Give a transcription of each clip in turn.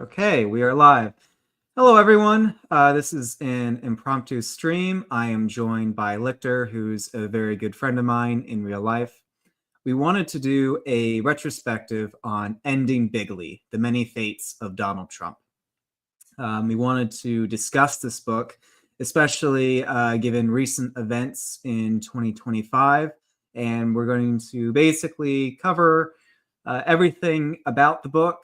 Okay, we are live. Hello, everyone. This is an impromptu stream. I am joined by Lichter, who's a very good friend of mine in real life. We wanted to do a retrospective on Ending Bigly, The Many Fates of Donald Trump. We wanted to discuss this book, especially given recent events in 2025. And we're going to basically cover everything about the book.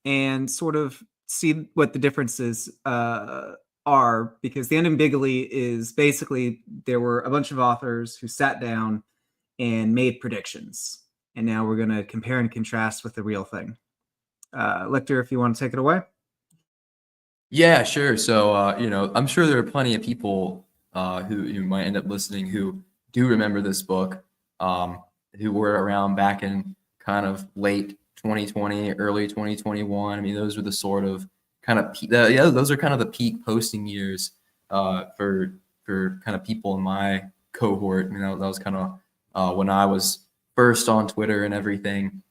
And sort of see what the differences are, because the Ending Bigly is basically there were a bunch of authors who sat down and made predictions, and now we're going to compare and contrast with the real thing. Lichter, if you want to take it away. Yeah, sure. So, I'm sure there are plenty of people who might end up listening who do remember this book, who were around back in kind of late 2020, early 2021. I mean, those were the sort of kind of those are kind of the peak posting years for kind of people in my cohort. I mean, that was kind of when I was first on Twitter and everything.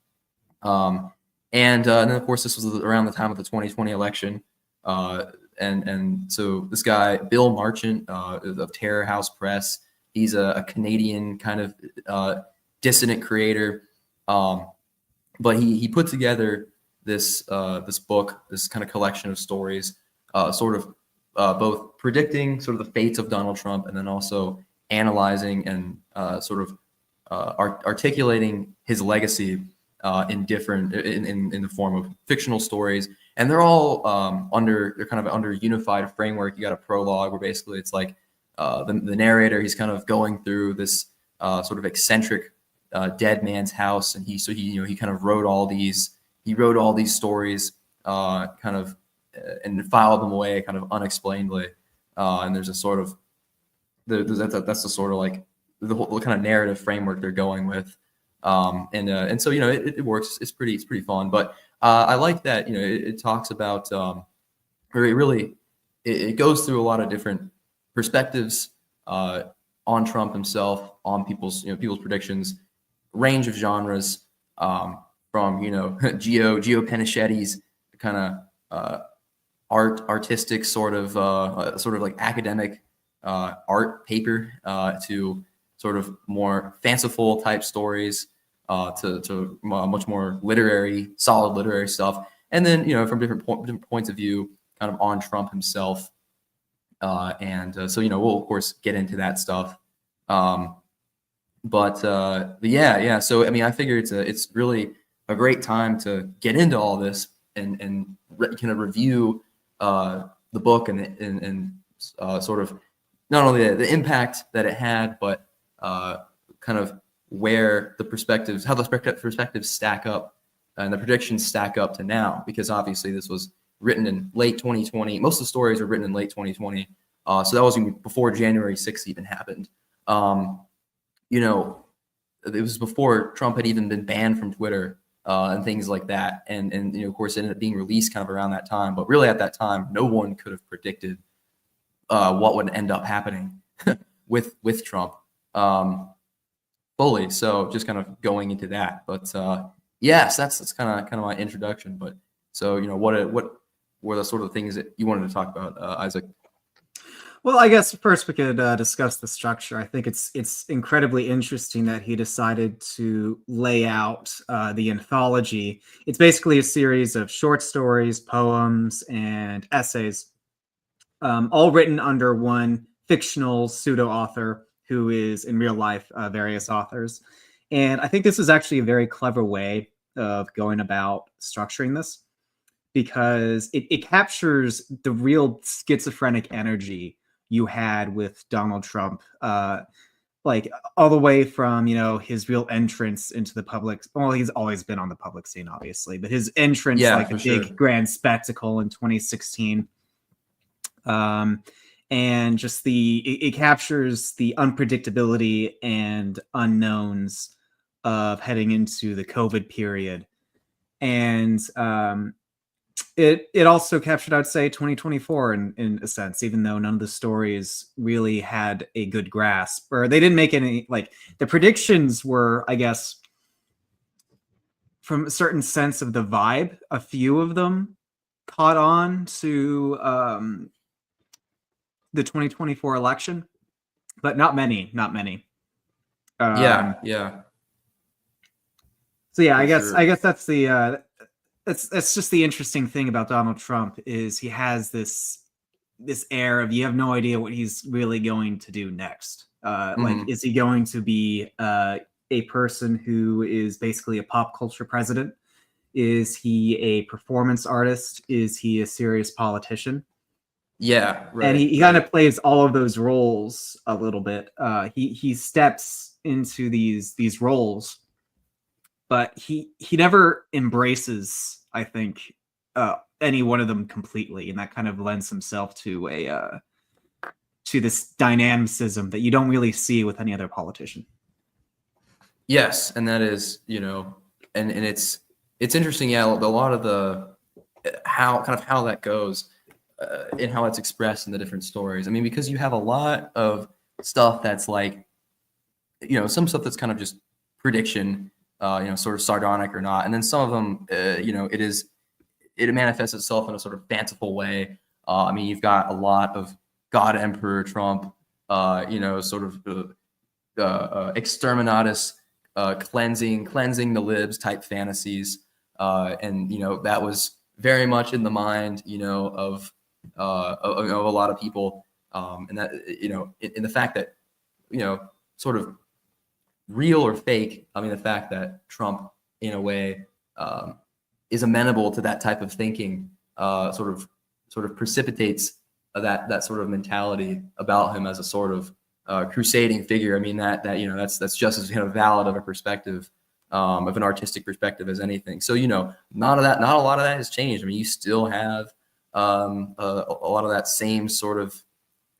And then of course this was around the time of the 2020 election. And so this guy, Bill Marchant, of Terror House Press, he's a Canadian kind of dissident creator. But he put together this book, this kind of collection of stories, sort of both predicting sort of the fates of Donald Trump, and then also analyzing and sort of articulating his legacy in the form of fictional stories. And they're all they're kind of under a unified framework. You got a prologue where basically it's like the narrator, he's kind of going through this sort of eccentric dead man's house, and he kind of wrote all these stories kind of and filed them away kind of unexplainedly. And there's a sort of that's the sort of like the whole kind of narrative framework they're going with. And so it works. It's pretty fun. But I like that it talks about it goes through a lot of different perspectives on Trump himself, on people's predictions, range of genres, from Gio Pinichetti's kind of artistic sort of like academic art paper to sort of more fanciful type stories, to much more solid literary stuff. And then, from different points of view, kind of on Trump himself. And so, we'll of course get into that stuff. But yeah. So, I mean, I figure it's really a great time to get into all this and kind of review the book and sort of not only the impact that it had, but kind of where how the perspectives stack up and the predictions stack up to now, because obviously this was written in late 2020. Most of the stories were written in late 2020. So that was before January 6th even happened. It was before Trump had even been banned from Twitter and things like that. And of course, it ended up being released kind of around that time. But really at that time, no one could have predicted what would end up happening with Trump fully. So just kind of going into that. But yes, that's kind of my introduction. But so, what were the sort of things that you wanted to talk about, Isaac? Well, I guess first we could discuss the structure. I think it's incredibly interesting that he decided to lay out the anthology. It's basically a series of short stories, poems, and essays, all written under one fictional pseudo-author who is in real life various authors. And I think this is actually a very clever way of going about structuring this, because it captures the real schizophrenic energy you had with Donald Trump, like all the way from, his real entrance into the public. Well, he's always been on the public scene, obviously, but his entrance, like a big grand spectacle in 2016. And just it captures the unpredictability and unknowns of heading into the COVID period. And it also captured, I'd say, 2024 in a sense, even though none of the stories really had a good grasp, or they didn't make any, like, the predictions were, I guess, from a certain sense of the vibe, a few of them caught on to the 2024 election, but not many, not many. Yeah, yeah, So yeah, for I sure. guess that's the that's just the interesting thing about Donald Trump is he has this air of you have no idea what he's really going to do next. Like, Hmm. is he going to be a person who is basically a pop culture president? Is he a performance artist? Is he a serious politician? Yeah, And right, he kind right. of plays all of those roles a little bit. He steps into these roles, but he never embraces, I think, any one of them completely, and that kind of lends himself to a to this dynamicism that you don't really see with any other politician. Yes, and that is, and it's interesting. Yeah, a lot of the how that goes, and how it's expressed in the different stories. I mean, because you have a lot of stuff that's like, some stuff that's kind of just prediction, sort of sardonic or not, and then some of them, it manifests itself in a sort of fanciful way. I mean, you've got a lot of God Emperor Trump, sort of exterminatus, cleansing the libs type fantasies, and that was very much in the mind, of a lot of people, and that in the fact that sort of real or fake. I mean, the fact that Trump, in a way, is amenable to that type of thinking, sort of precipitates that sort of mentality about him as a sort of crusading figure. I mean, that's just as valid of a perspective, of an artistic perspective as anything. So not a lot of that has changed. I mean, you still have a lot of that same sort of.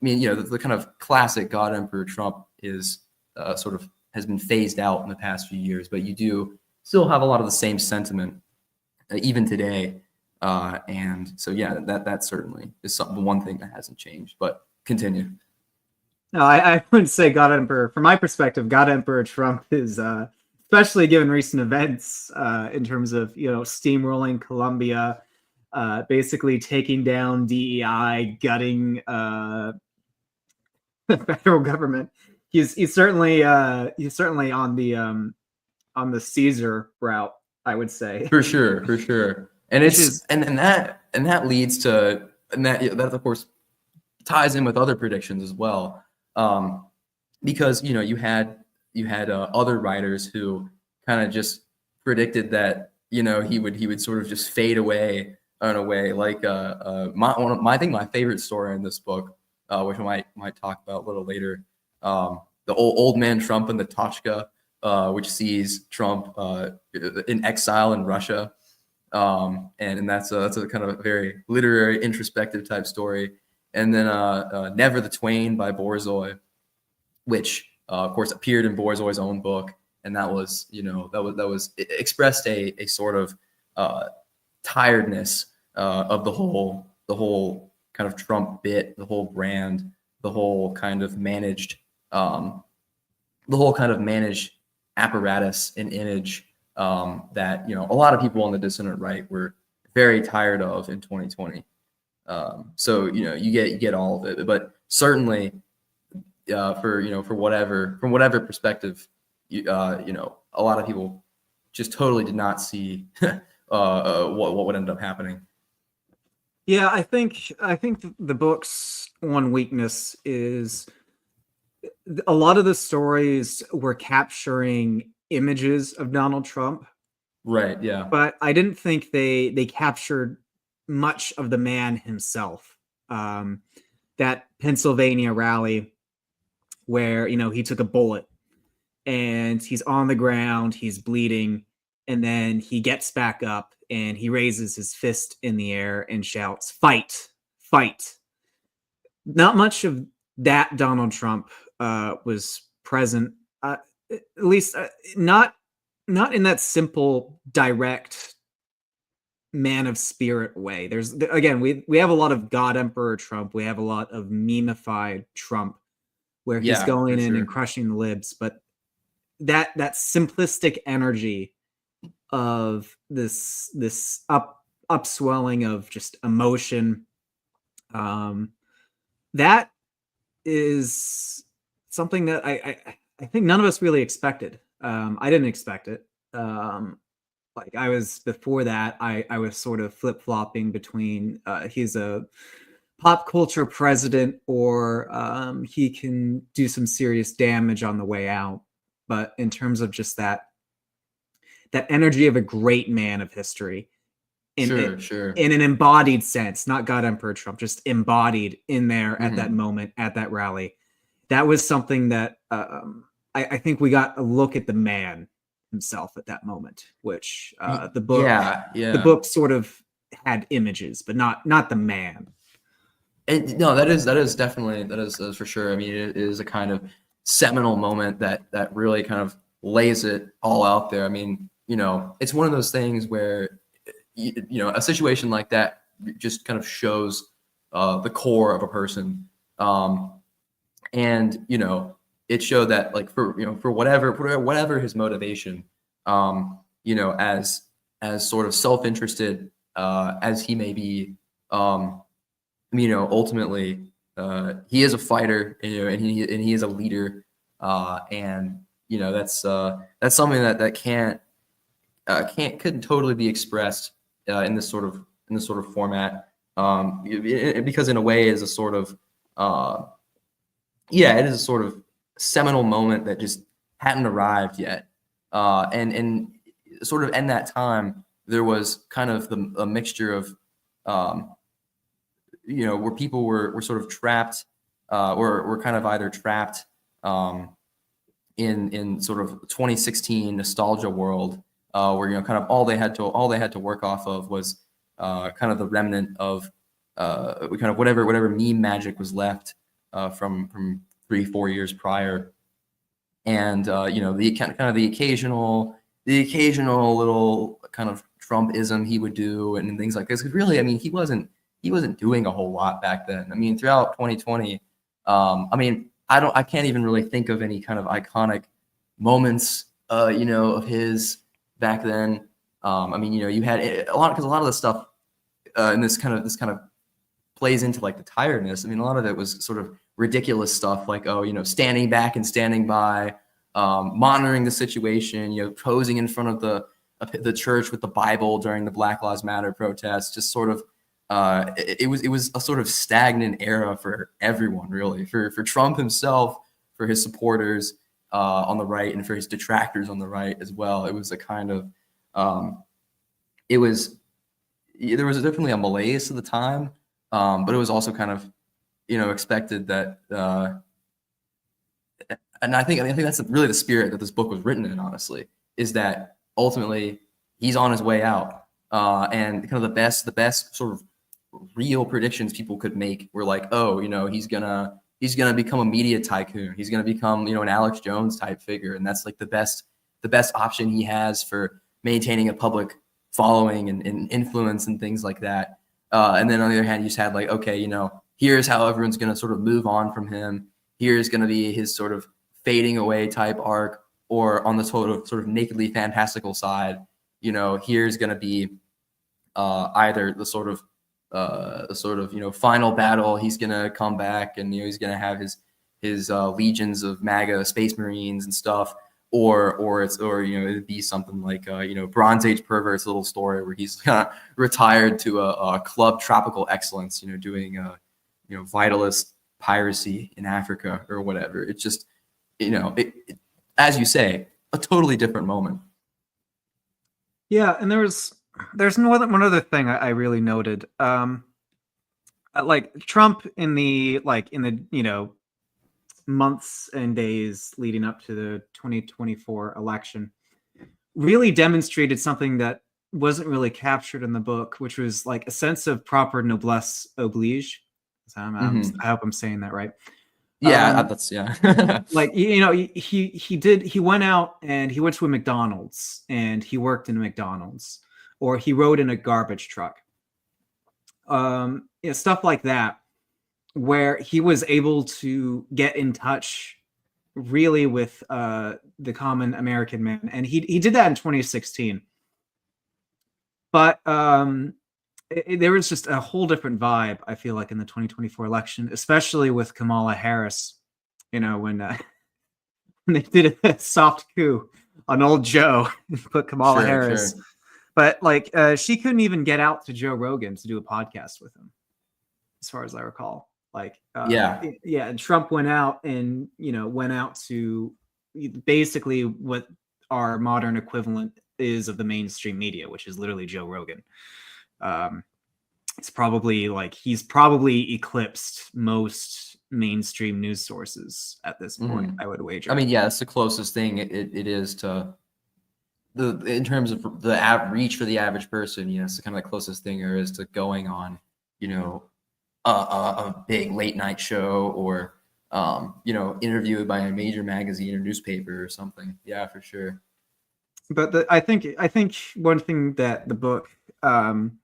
I mean, the kind of classic God Emperor Trump is sort of has been phased out in the past few years, but you do still have a lot of the same sentiment even today. And so, yeah, that certainly is one thing that hasn't changed. But continue. No, I wouldn't say God Emperor. From my perspective, God Emperor Trump is, especially given recent events, in terms of steamrolling Colombia, basically taking down DEI, gutting the federal government. He's certainly on the Caesar route, I would say, For sure, for sure. And which it's is and that leads to and that of course ties in with other predictions as well. Because you had other writers who kind of just predicted that he would sort of just fade away in a way like I think my favorite story in this book, which I might talk about a little later, the old man Trump and the Tochka, which sees Trump in exile in Russia, and that's a kind of a very literary introspective type story. And then Never the Twain by Borzoi, which of course appeared in Borzoi's own book, and that was it expressed a sort of tiredness of the whole kind of Trump bit, the whole brand, the whole kind of managed um, the whole kind of managed apparatus and image, that a lot of people on the dissident right were very tired of in 2020. So you get all of it, but certainly from whatever perspective, a lot of people just totally did not see what would end up happening. yeah. I think the book's one weakness is a lot of the stories were capturing images of Donald Trump, Right. Yeah. but I didn't think they captured much of the man himself. Um, that Pennsylvania rally where he took a bullet and he's on the ground, he's bleeding, and then he gets back up and he raises his fist in the air and shouts, "Fight, fight." Not much of that Donald Trump was present, at least not in that simple, direct man of spirit way. There's again, we have a lot of God Emperor Trump, we have a lot of memeified Trump, where he's Yeah. For going in and sure. crushing the libs, but that simplistic energy of this upswelling of just emotion. That is something that I think none of us really expected. I didn't expect it. Like I was before that, I was sort of flip flopping between he's a pop culture president or he can do some serious damage on the way out. But in terms of just that energy of a great man of history, in Sure, sure. in an embodied sense, not God Emperor Trump, just embodied in there at that Hmm. moment at that rally. That was something that I think we got a look at the man himself at that moment, which Yeah, the yeah. book sort of had images, but not the man. No, that is definitely that is for sure. I mean, it is a kind of seminal moment that really kind of lays it all out there. I mean, it's one of those things where a situation like that just kind of shows the core of a person, and it showed that like for whatever his motivation, as sort of self-interested as he may be. Ultimately, he is a fighter, and he is a leader, and that's something that couldn't totally be expressed in this sort of format, because in a way is a sort of uh, yeah, it is a sort of seminal moment that just hadn't arrived yet, and sort of in that time there was kind of a mixture of um, where people were sort of trapped, or were kind of either trapped in sort of 2016 nostalgia world, where kind of all they had to work off of was kind of the remnant of kind of whatever meme magic was left from 3-4 years prior, and the kind of the occasional little kind of Trumpism he would do and things like this. Because really, I mean, he wasn't doing a whole lot back then. I mean, throughout 2020, I mean, I can't even really think of any kind of iconic moments, of his back then. I mean, you had a lot, because a lot of the stuff and this kind of plays into like the tiredness. I mean, a lot of it was sort of ridiculous stuff, like, oh, standing back and standing by, monitoring the situation, posing in front of the church with the Bible during the Black Lives Matter protests, just sort of it was a sort of stagnant era for everyone, really, for Trump himself, for his supporters on the right, and for his detractors on the right as well. It was a kind of it was there was definitely a malaise to the time, but it was also kind of expected that, and I think that's really the spirit that this book was written in. Honestly, is that ultimately he's on his way out, and kind of the best sort of real predictions people could make were like, oh, he's gonna become a media tycoon. He's gonna become an Alex Jones type figure, and that's like the best option he has for maintaining a public following and influence and things like that. And then on the other hand, you just had like, okay, here's how everyone's gonna sort of move on from him. Here's gonna be his sort of fading away type arc, or on the sort of nakedly fantastical side, here's gonna be either the sort of final battle. He's gonna come back, and he's gonna have his legions of MAGA Space Marines and stuff, or it'd be something like Bronze Age pervert's little story where he's kind of retired to a club tropical excellence, doing vitalist piracy in Africa or whatever. It's just as you say, a totally different moment. Yeah, and there's one other thing I really noted. Like Trump in the months and days leading up to the 2024 election really demonstrated something that wasn't really captured in the book, which was like a sense of proper noblesse oblige. Hmm. I hope I'm saying that right. Yeah, Um, that's yeah. like he went out and he went to a McDonald's and he worked in a McDonald's, or he rode in a garbage truck. Stuff like that, where he was able to get in touch really with the common American man, and he did that in 2016. But there was just a whole different vibe, I feel like, in the 2024 election, especially with Kamala Harris. You know, when when they did a soft coup on old Joe and put Kamala Sure, Harris. sure. But like, she couldn't even get out to Joe Rogan to do a podcast with him, as far as I recall. Like, Yeah, yeah, and Trump went out and went out to basically what our modern equivalent is of the mainstream media, which is literally Joe Rogan. Um, he's probably eclipsed most mainstream news sources at this point, mhm. I would I wager. mean, yeah, that's the closest thing it is to the in terms of the reach for the average person. You know, it's kind of the closest thing there is to going on, you know, a big late night show or interviewed by a major magazine or newspaper or something. Yeah, for sure. But I think one thing that the book um,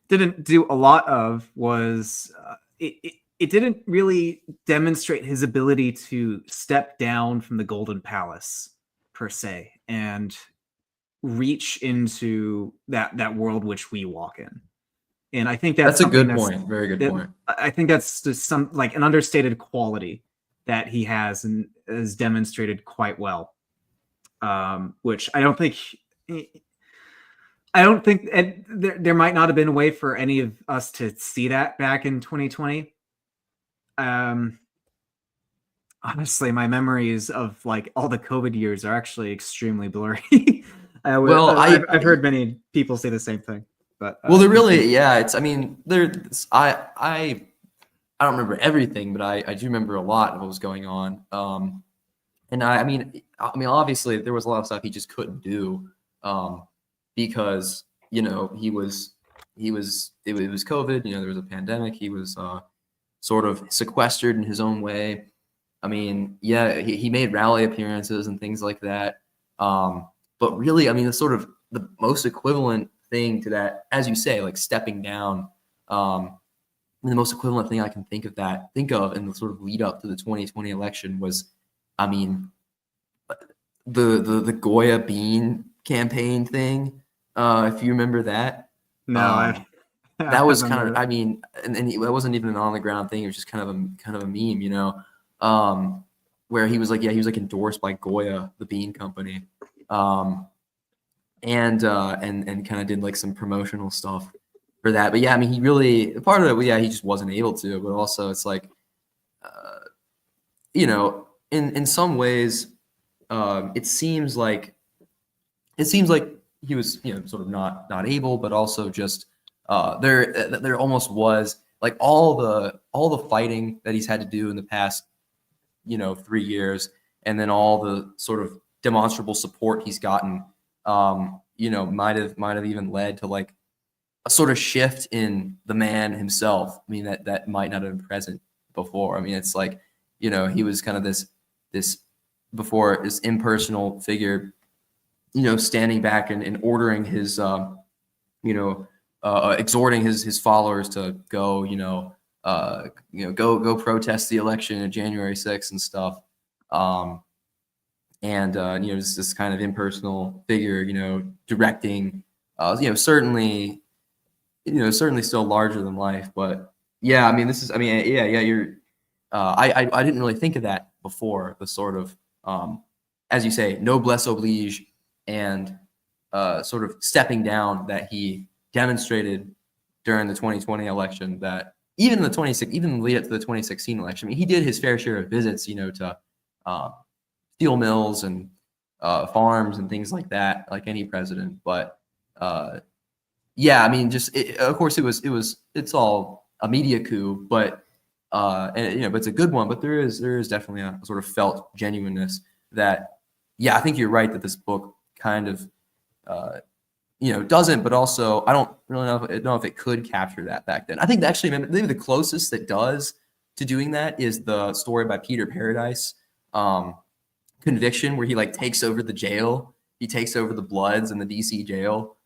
didn't do a lot of was it didn't really demonstrate his ability to step down from the Golden Palace per se and reach into that world which we walk in. And I think that's That's a something good point. Very good that point. I think that's just some like an understated quality that he has and has demonstrated quite well. Which I don't think there might not have been a way for any of us to see that back in 2020. Um, Honestly, my memories of like all the COVID years are actually extremely blurry. Well, I've heard many people say the same thing, but they're really, continue. yeah. It's, I mean, I don't remember everything, but I do remember a lot of what was going on. And I mean, obviously there was a lot of stuff he just couldn't do, because it was COVID. You know, there was a pandemic. He was sort of sequestered in his own way. I mean, yeah, he made rally appearances and things like that. But really, I mean, the sort of the most equivalent thing to that, as you say, like stepping down. The most equivalent thing I can think of in the sort of lead up to the 2020 election was, I mean, the Goya bean campaign thing. If you remember that, No, um, I that was kind of, remember. I mean, and that wasn't even an on the ground thing. It was just kind of a meme, where he was like, yeah, he was like endorsed by Goya, the bean company, um, and kind of did like some promotional stuff for that. But yeah, I mean, he really part of it, well, yeah, he just wasn't able to. But also, it's like, uh, in some ways, it seems like he was, sort of not able, but also just there almost was like all the fighting that he's had to do in the past 3 years, and then all the sort of demonstrable support he's gotten, might have even led to like a sort of shift in the man himself. I mean, that might not have been present before. I mean, it's like, he was kind of this before, this impersonal figure, standing back and ordering his, exhorting his followers to go, go protest the election of January 6th and stuff. Um, and just this kind of impersonal figure, directing, certainly, certainly still larger than life. But yeah, I mean, yeah, you're, I didn't really think of that before, the sort of, as you say, noblesse oblige, and sort of stepping down that he demonstrated during the 2020 election, that even the 26, even lead up to the 2016 election, I mean, he did his fair share of visits, to uh, steel mills and farms and things like that, like any president. But yeah, I mean, of course, it's all a media coup, but but it's a good one. But there is definitely a sort of felt genuineness that, yeah, I think you're right that this book kind of doesn't, but also I don't really know if it could capture that back then. I think actually maybe the closest that does to doing that is the story by Peter Paradise, um, Conviction, where he like takes over the jail. He takes over the Bloods in the DC jail.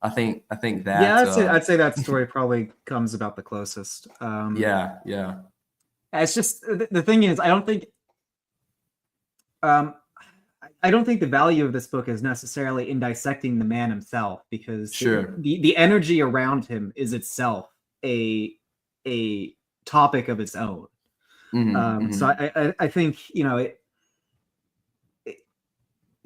I think Yeah, that I'd say that story probably comes about the closest. yeah, yeah. It's just the thing is, I don't think. Um, I don't think the value of this book is necessarily in dissecting the man himself, because Sure. the energy around him is itself a topic of its own. So I think,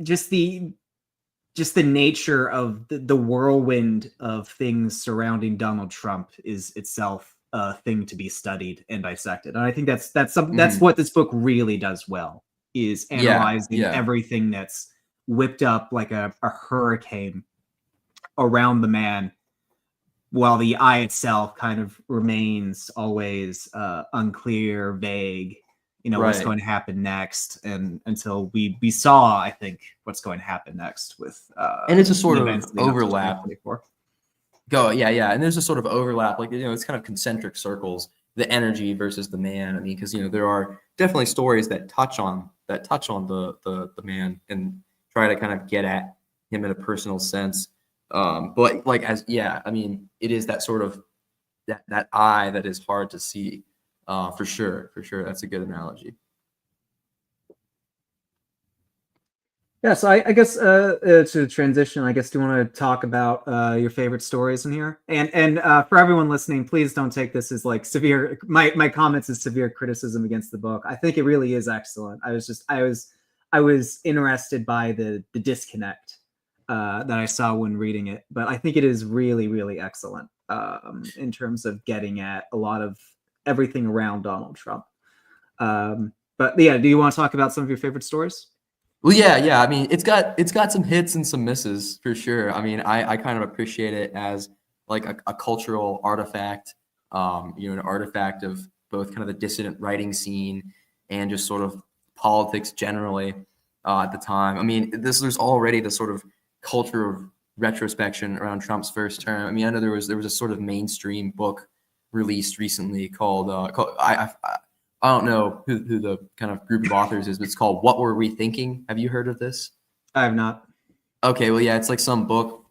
just the nature of the whirlwind of things surrounding Donald Trump is itself a thing to be studied and dissected. And I think that's what this book really does well, is Yeah, analyzing yeah. everything that's whipped up like a hurricane around the man, while the eye itself kind of remains always unclear, vague, what's Right. going to happen next, and until we saw, I think, what's going to happen next with And it's a sort the of events leading up to overlap. 2024. Yeah, yeah. And there's a sort of overlap, like, it's kind of concentric circles, the energy versus the man. I mean, because, there are definitely stories that touch on the man and try to kind of get at him in a personal sense. But like, I mean, it is that sort of that eye that is hard to see, for sure, for sure. That's a good analogy. Yeah, so I guess to transition, I guess, do you want to talk about your favorite stories in here? And for everyone listening, please don't take this as like severe. My comments as severe criticism against the book. I think it really is excellent. I was interested by the disconnect that I saw when reading it, but I think it is really, really excellent in terms of getting at a lot of everything around Donald Trump. But yeah, do you want to talk about some of your favorite stories? Well, yeah, yeah. I mean, it's got some hits and some misses for sure. I mean, I kind of appreciate it as like a cultural artifact, an artifact of both kind of the dissident writing scene and just sort of politics generally at the time. I mean, there's already the sort of culture of retrospection around Trump's first term. I mean, I know there was a sort of mainstream book released recently called I don't know who the kind of group of authors is, but it's called What Were We Thinking? Have you heard of this? I have not. Okay, well, yeah, it's like some book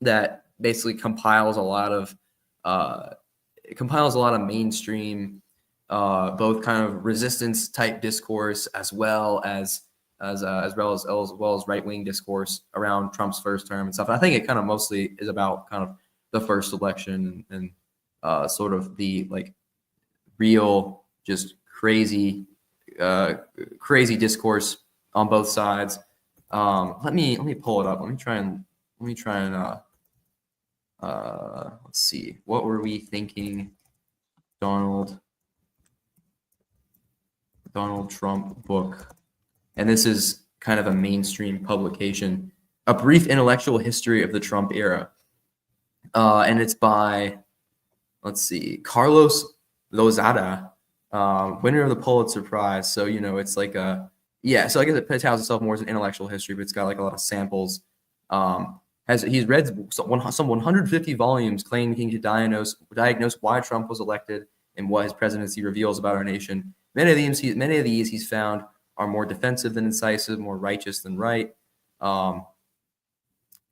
that basically compiles a lot of mainstream, both kind of resistance type discourse as well as right wing discourse around Trump's first term and stuff. And I think it kind of mostly is about kind of the first election and sort of the like real, just crazy discourse on both sides. Let me pull it up. Let me try and let's see. What were we thinking? Donald Trump book, and this is kind of a mainstream publication. A brief intellectual history of the Trump era, and it's by, let's see, Carlos Lozada, winner of the Pulitzer Prize. So, it's like so I guess it touts itself more as an intellectual history, but it's got like a lot of samples. He's read some 150 volumes claiming he could diagnose why Trump was elected and what his presidency reveals about our nation. Many of these he's found are more defensive than incisive, more righteous than right.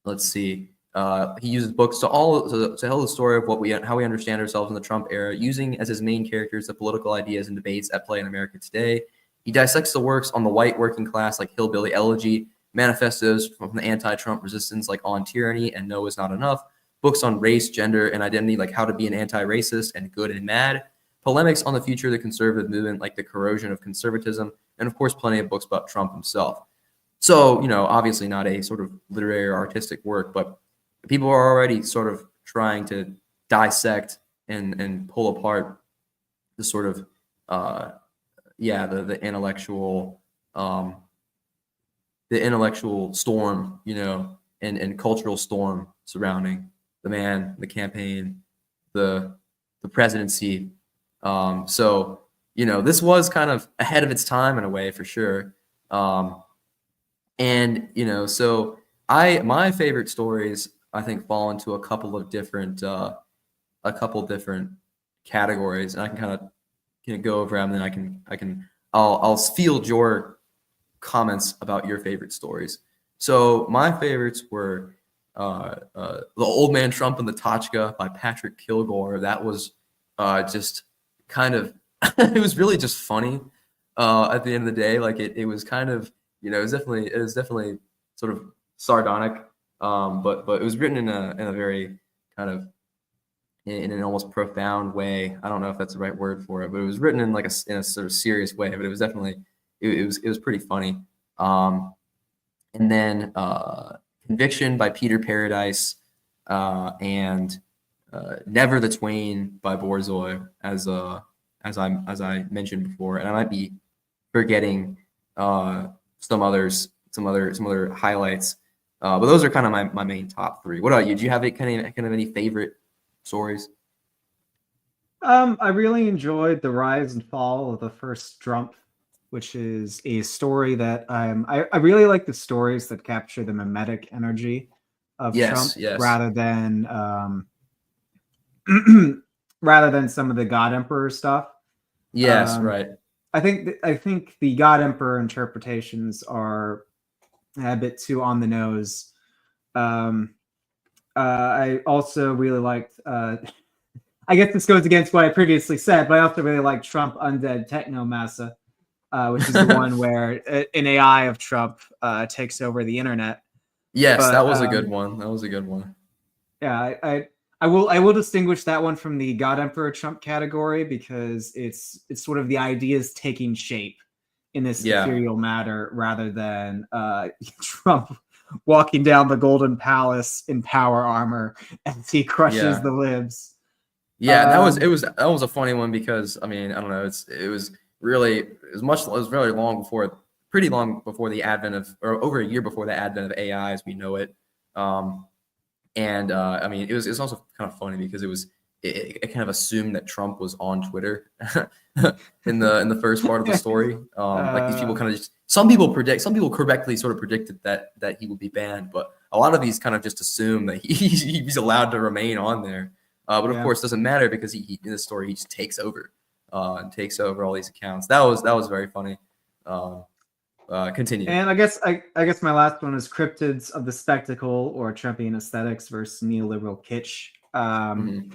Let's see. He uses books to tell the story of how we understand ourselves in the Trump era, using as his main characters the political ideas and debates at play in America today. He dissects the works on the white working class like Hillbilly Elegy, manifestos from the anti-Trump resistance like On Tyranny and No Is Not Enough, books on race, gender, and identity like How to Be an Anti-Racist and Good and Mad, polemics on the future of the conservative movement like The Corrosion of Conservatism, and of course plenty of books about Trump himself. So, obviously not a sort of literary or artistic work, but people are already sort of trying to dissect and pull apart the sort of the intellectual storm, and cultural storm surrounding the man, the campaign, the presidency. So, this was kind of ahead of its time in a way, for sure. And so my favorite stories, I think, fall into a couple different categories, and I can kind of go over them, and then I'll field your comments about your favorite stories. So my favorites were The Old Man Trump and the Tachka by Patrick Kilgore. That was just kind of it was really just funny at the end of the day. Like it was kind of it was definitely sort of sardonic, but it was written in a very kind of in an almost profound way. I don't know if that's the right word for it, but it was written in like in a sort of serious way. But it was definitely it was pretty funny. Um, and then Conviction by Peter Paradise, and Never the Twain by Borzoi, as I mentioned before, and I might be forgetting some other highlights, but those are kind of my main top three. What about you? Do you have kind of any favorite stories? I really enjoyed the rise and fall of the first Trump, which is a story that I really like the stories that capture the mimetic energy of Yes, Trump yes, rather than rather than some of the God Emperor stuff. yes, Um, right. I think the God Emperor interpretations are a bit too on the nose. Um, I also really liked. I guess this goes against what I previously said, but I also really like Trump Undead Technomassa, which is the one where an AI of Trump takes over the internet. Yes, that But was a good one. That was a good one. yeah, I will distinguish that one from the God Emperor Trump category because it's sort of the ideas taking shape in this Yeah, ethereal matter rather than Trump walking down the Golden Palace in power armor as he crushes yeah. the libs. Yeah, and Um, that was a funny one because I mean I don't know it was really it was really long before pretty long before the advent of or over a year before the advent of AI as we know it, um, and I mean it was also kind of funny because it kind of assumed that Trump was on Twitter in the first part of the story, like these people uh, kind of just some people correctly sort of predicted that he would be banned, but a lot of these kind of just assume that he's allowed to remain on there. But of yeah. course, it doesn't matter because he in the story he just takes over and takes over all these accounts. That was very funny. Um, continue. And I guess my last one is Cryptids of the Spectacle or Trumpian Aesthetics versus Neoliberal Kitsch, Hmm.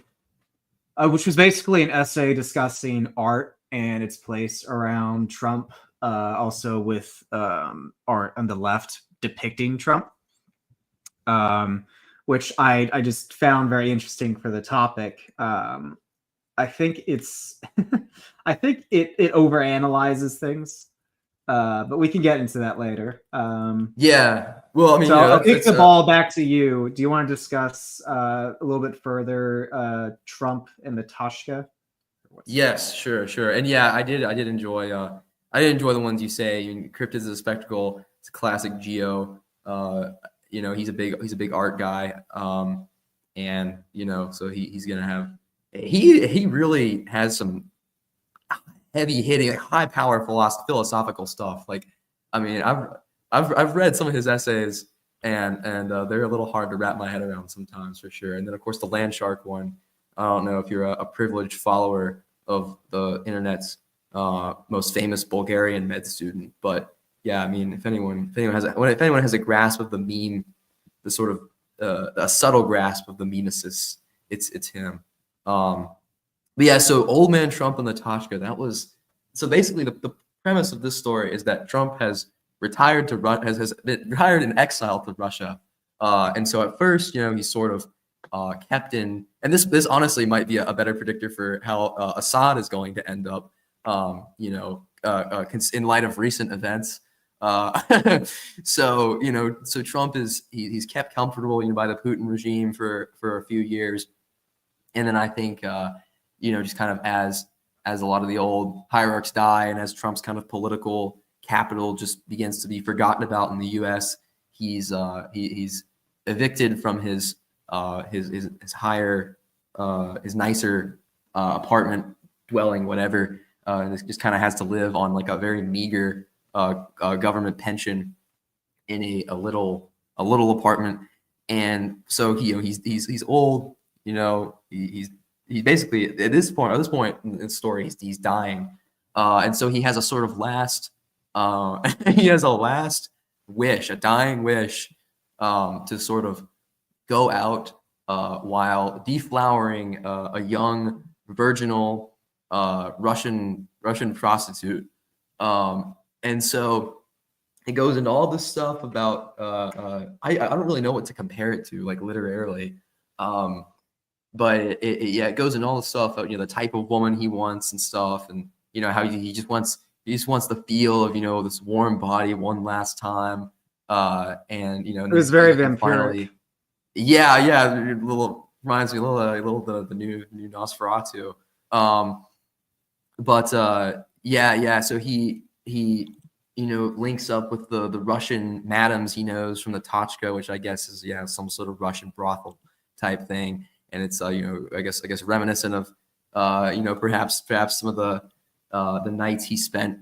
which was basically an essay discussing art and its place around Trump, also with art on the left depicting Trump, um, which I just found very interesting for the topic. I think it's I think it overanalyzes things, but we can get into that later. Yeah. Well, I mean, So you know, I'll kick that's the ball back to you. Do you want to discuss a little bit further Trump and the Toshka? yes, sure, sure. And yeah, I did enjoy the ones you say. I mean, Crypt is a spectacle. It's a classic Geo. You know, he's a big art guy. And you know, so he's gonna have he really has some heavy hitting, like high power philosophical stuff. Like, I mean, I've read some of his essays, and they're a little hard to wrap my head around sometimes for sure. And then of course the land shark one. I don't know if you're a privileged follower of the internet's most famous Bulgarian med student, but yeah, I mean, if anyone has a grasp of the meme, the sort of a subtle grasp of the mimesis, it's him. Um, but yeah, so Old Man Trump and Natasha, that was so basically the premise of this story is that Trump has retired to has been retired in exile to Russia. And so at first, you know, he's sort of kept in, and this honestly might be a better predictor for how Assad is going to end up, in light of recent events. So, you know, so Trump he's kept comfortable, you know, by the Putin regime for a few years. And then I think, you know, just kind of as a lot of the old hierarchs die, and as Trump's kind of political capital just begins to be forgotten about in the U.S., he's evicted from his higher his nicer apartment dwelling, whatever, and just kind of has to live on like a very meager government pension in a little apartment. And so you know he's old, you know, he's basically at this point in the story he's dying, and so he has a sort of last he has a last wish, a dying wish, to sort of go out while deflowering a young virginal Russian prostitute, and so it goes into all this stuff about I don't really know what to compare it to, like literarily. But yeah, it goes into all the stuff about, the type of woman he wants and stuff, and how he just wants the feel of this warm body one last time, and It was very he vampiric. finally, yeah, little reminds me a little the new Nosferatu, but yeah, so he links up with the Russian madams he knows from the Tochka, which I guess is some sort of Russian brothel type thing, and it's I guess reminiscent of perhaps some of the nights he spent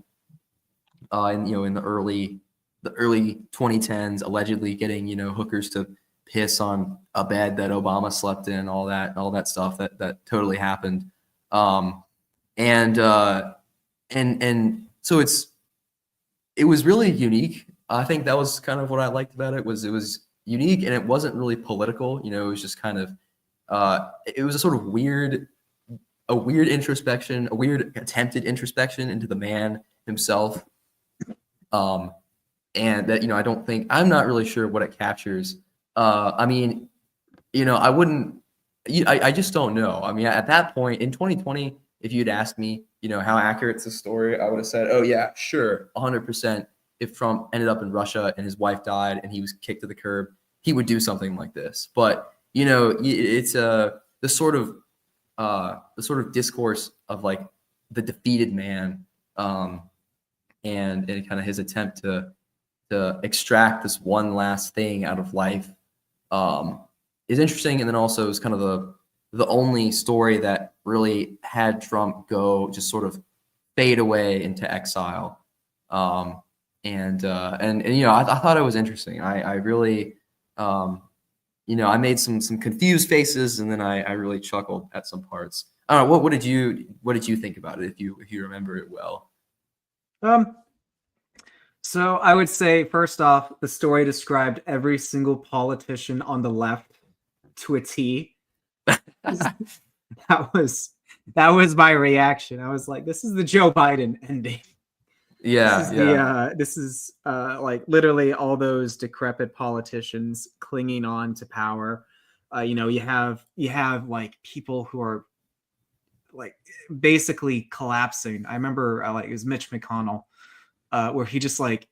in the early 2010s, allegedly getting hookers to piss on a bed that Obama slept in, all that stuff that totally happened, and so it was really unique. I think that was kind of what I liked about it. It was unique, and it wasn't really political. It was just kind of it was a sort of weird introspection, a weird attempted introspection into the man himself. And that I'm not really sure what it captures. I mean, I wouldn't. I just don't know. I mean, at that point in 2020, if you'd asked me, how accurate is the story, I would have said, oh yeah, sure, 100%. If Trump ended up in Russia and his wife died and he was kicked to the curb, he would do something like this. But it's the sort of discourse of like the defeated man, and kind of his attempt to extract this one last thing out of life, is interesting, and then also is kind of the only story that really had Trump go just sort of fade away into exile. And I thought it was interesting. I really I made some confused faces, and then I really chuckled at some parts. I don't know, what did you think about it, if you remember it well? So I would say, first off, the story described every single politician on the left to a T. That was my reaction. I was like, this is the Joe Biden ending. Yeah, This is like literally all those decrepit politicians clinging on to power. You have like people who are like basically collapsing. I remember like it was Mitch McConnell, where he just like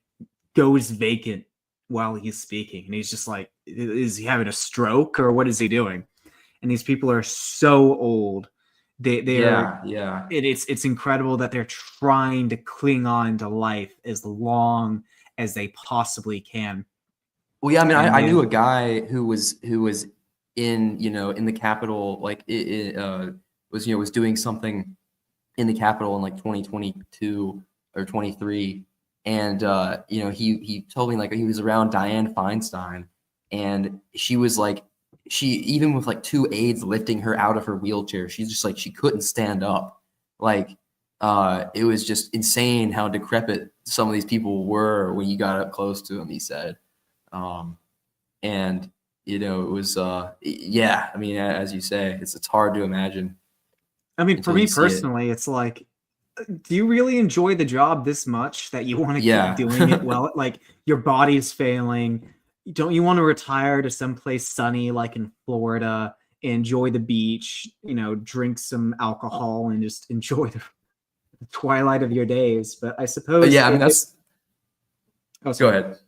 goes vacant while he's speaking, and he's just like, is he having a stroke or what is he doing? And these people are so old. They are. Yeah. It's incredible that they're trying to cling on to life as long as they possibly can. Well, yeah, I mean, And I they, knew a guy who was in the Capitol, like was doing something in the Capitol in like 2022 or 23, and he told me like he was around Dianne Feinstein, and she was like, she, even with like two aides lifting her out of her wheelchair, she's just like, she couldn't stand up. Like, it was just insane how decrepit some of these people were when you got up close to them, he said. And it was yeah, I mean, as you say, it's hard to imagine I mean, for until you me see it. personally, it's like, do you really enjoy the job this much that you want to keep Yeah. doing it well? Like your body is failing. Don't you want to retire to someplace sunny, like in Florida, enjoy the beach, drink some alcohol and just enjoy the twilight of your days? But I suppose Yeah, I mean, that's, oh, go sorry. ahead.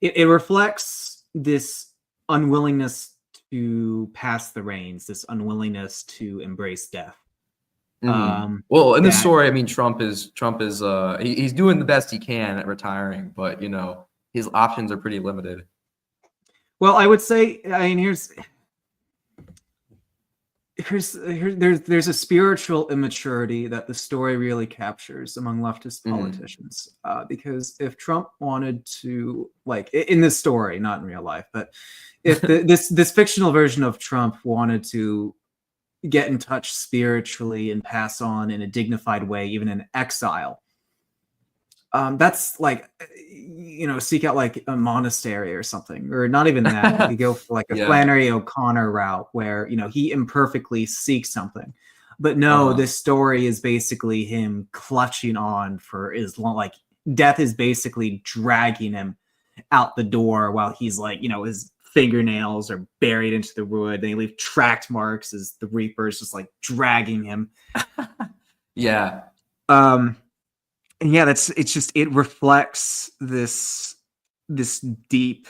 It reflects this unwillingness to pass the reins, this unwillingness to embrace death. Well, in this That story, I mean, Trump is he's doing the best he can at retiring, but his options are pretty limited. Well, I would say, I mean, there's a spiritual immaturity that the story really captures among leftist politicians. Because if Trump wanted to, like in this story, not in real life, but if this fictional version of Trump wanted to get in touch spiritually and pass on in a dignified way, even in exile, that's like, seek out like a monastery or something, or not even that. You go for like a Yeah. Flannery O'Connor route where, he imperfectly seeks something. But no, Uh-huh. this story is basically him clutching on for as long, like death is basically dragging him out the door while he's like, his fingernails are buried into the wood. They leave tracked marks as the Reaper is just like dragging him. Yeah. And yeah, it reflects this deep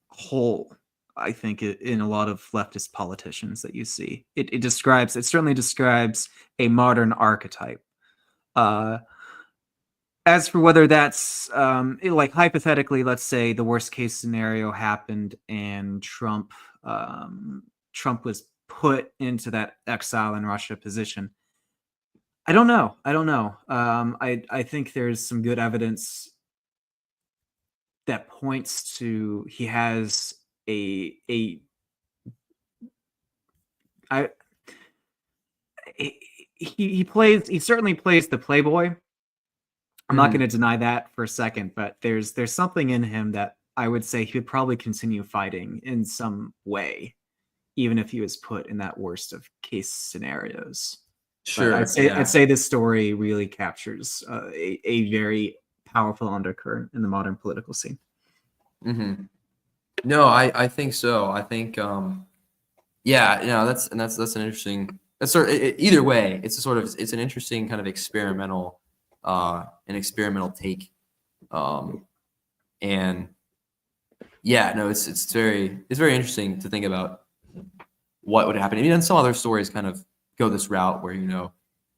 hole, I think, in a lot of leftist politicians that you see. It certainly describes a modern archetype. As for whether that's like hypothetically, let's say the worst case scenario happened and Trump was put into that exile in Russia position. I don't know. I think there's some good evidence that points to he has he certainly plays the playboy. I'm not going to deny that for a second, but there's something in him that I would say he would probably continue fighting in some way, even if he was put in that worst of case scenarios. Sure. But I'd say this story really captures a very powerful undercurrent in the modern political scene. Mm-hmm. No, I think so. I think that's an interesting. That's either way. It's an interesting kind of experimental take, and yeah, no, it's very interesting to think about what would happen. I mean, and some other stories kind of go this route where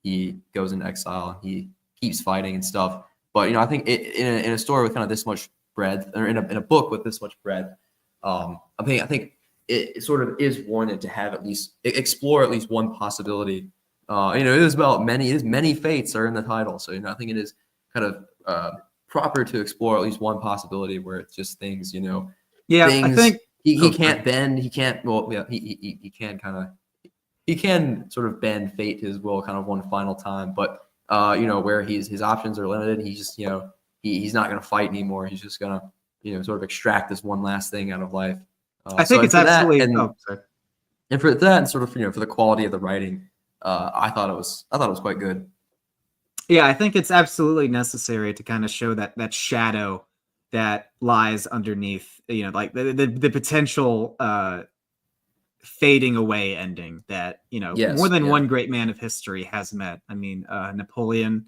he goes into exile and he keeps fighting and stuff. But I think in a story with kind of this much breadth, or in a book with this much breadth, I think it sort of is warranted to have at least explore at least one possibility. It is about many fates are in the title, so I think it is kind of proper to explore at least one possibility where it's just things, Yeah, things I think he can't bend, he can't. Well, yeah, he can sort of bend fate to his will, kind of one final time, but where his options are limited, he's just he's not going to fight anymore. He's just going to sort of extract this one last thing out of life. I think it's absolutely. And for that, and sort of for the quality of the writing, I thought it was quite good. Yeah, I think it's absolutely necessary to kind of show that shadow that lies underneath, like the potential fading away ending that more than one great man of history has met. I mean, Napoleon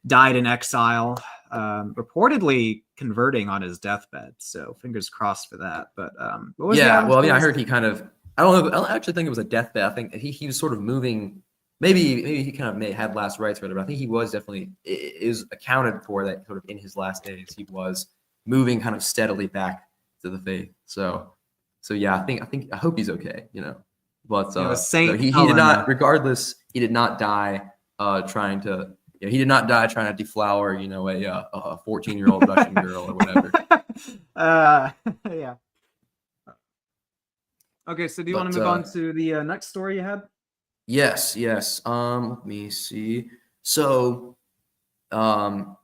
died in exile, reportedly converting on his deathbed. So fingers crossed for that. But I heard he kind of. I don't know. I don't actually think it was a deathbed. I think he was sort of moving. Maybe he kind of had last rites or whatever. I think he was definitely is accounted for that sort of in his last days. He was moving kind of steadily back to the faith. So yeah, I hope he's okay. But he did not. Regardless, he did not die trying to. He did not die trying to deflower, a 14-year-old Russian girl or whatever. Yeah. Okay, so do you want to move on to the next story you had? Yes. Let me see. So, the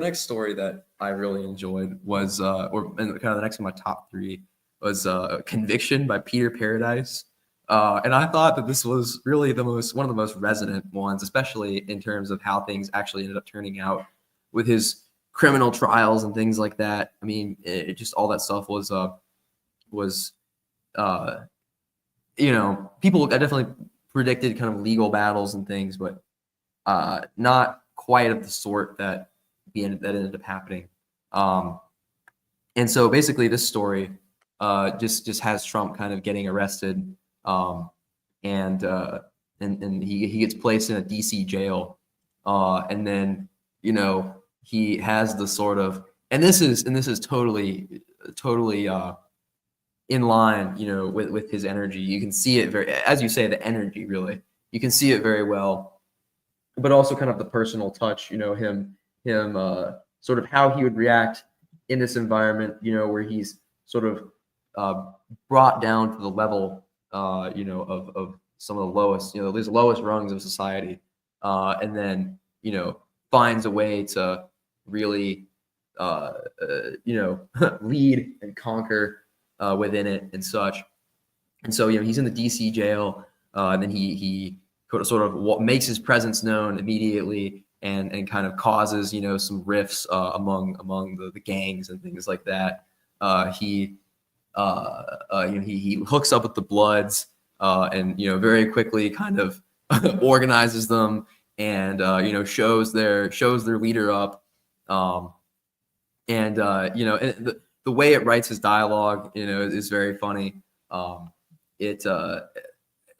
next story that I really enjoyed was, kind of the next in my top three was Conviction by Peter Paradise. And I thought that this was really one of the most resonant ones, especially in terms of how things actually ended up turning out with his criminal trials and things like that. I mean, it just all that stuff was people definitely predicted kind of legal battles and things, but not quite of the sort that ended up happening. And so basically this story just has Trump kind of getting arrested, and he gets placed in a DC jail, and then he has the sort of, and this is totally in line with his energy. You can see it very, as you say, the energy, really you can see it very well, but also kind of the personal touch, him sort of how he would react in this environment, where he's sort of brought down to the level of some of the lowest, these lowest rungs of society, and then finds a way to really lead and conquer within it and such. And so he's in the DC jail, and then he sort of makes his presence known immediately, and kind of causes, some rifts among the gangs and things like that. He hooks up with the Bloods, and very quickly kind of organizes them, and shows their leader up. The way it writes his dialogue, is very funny. It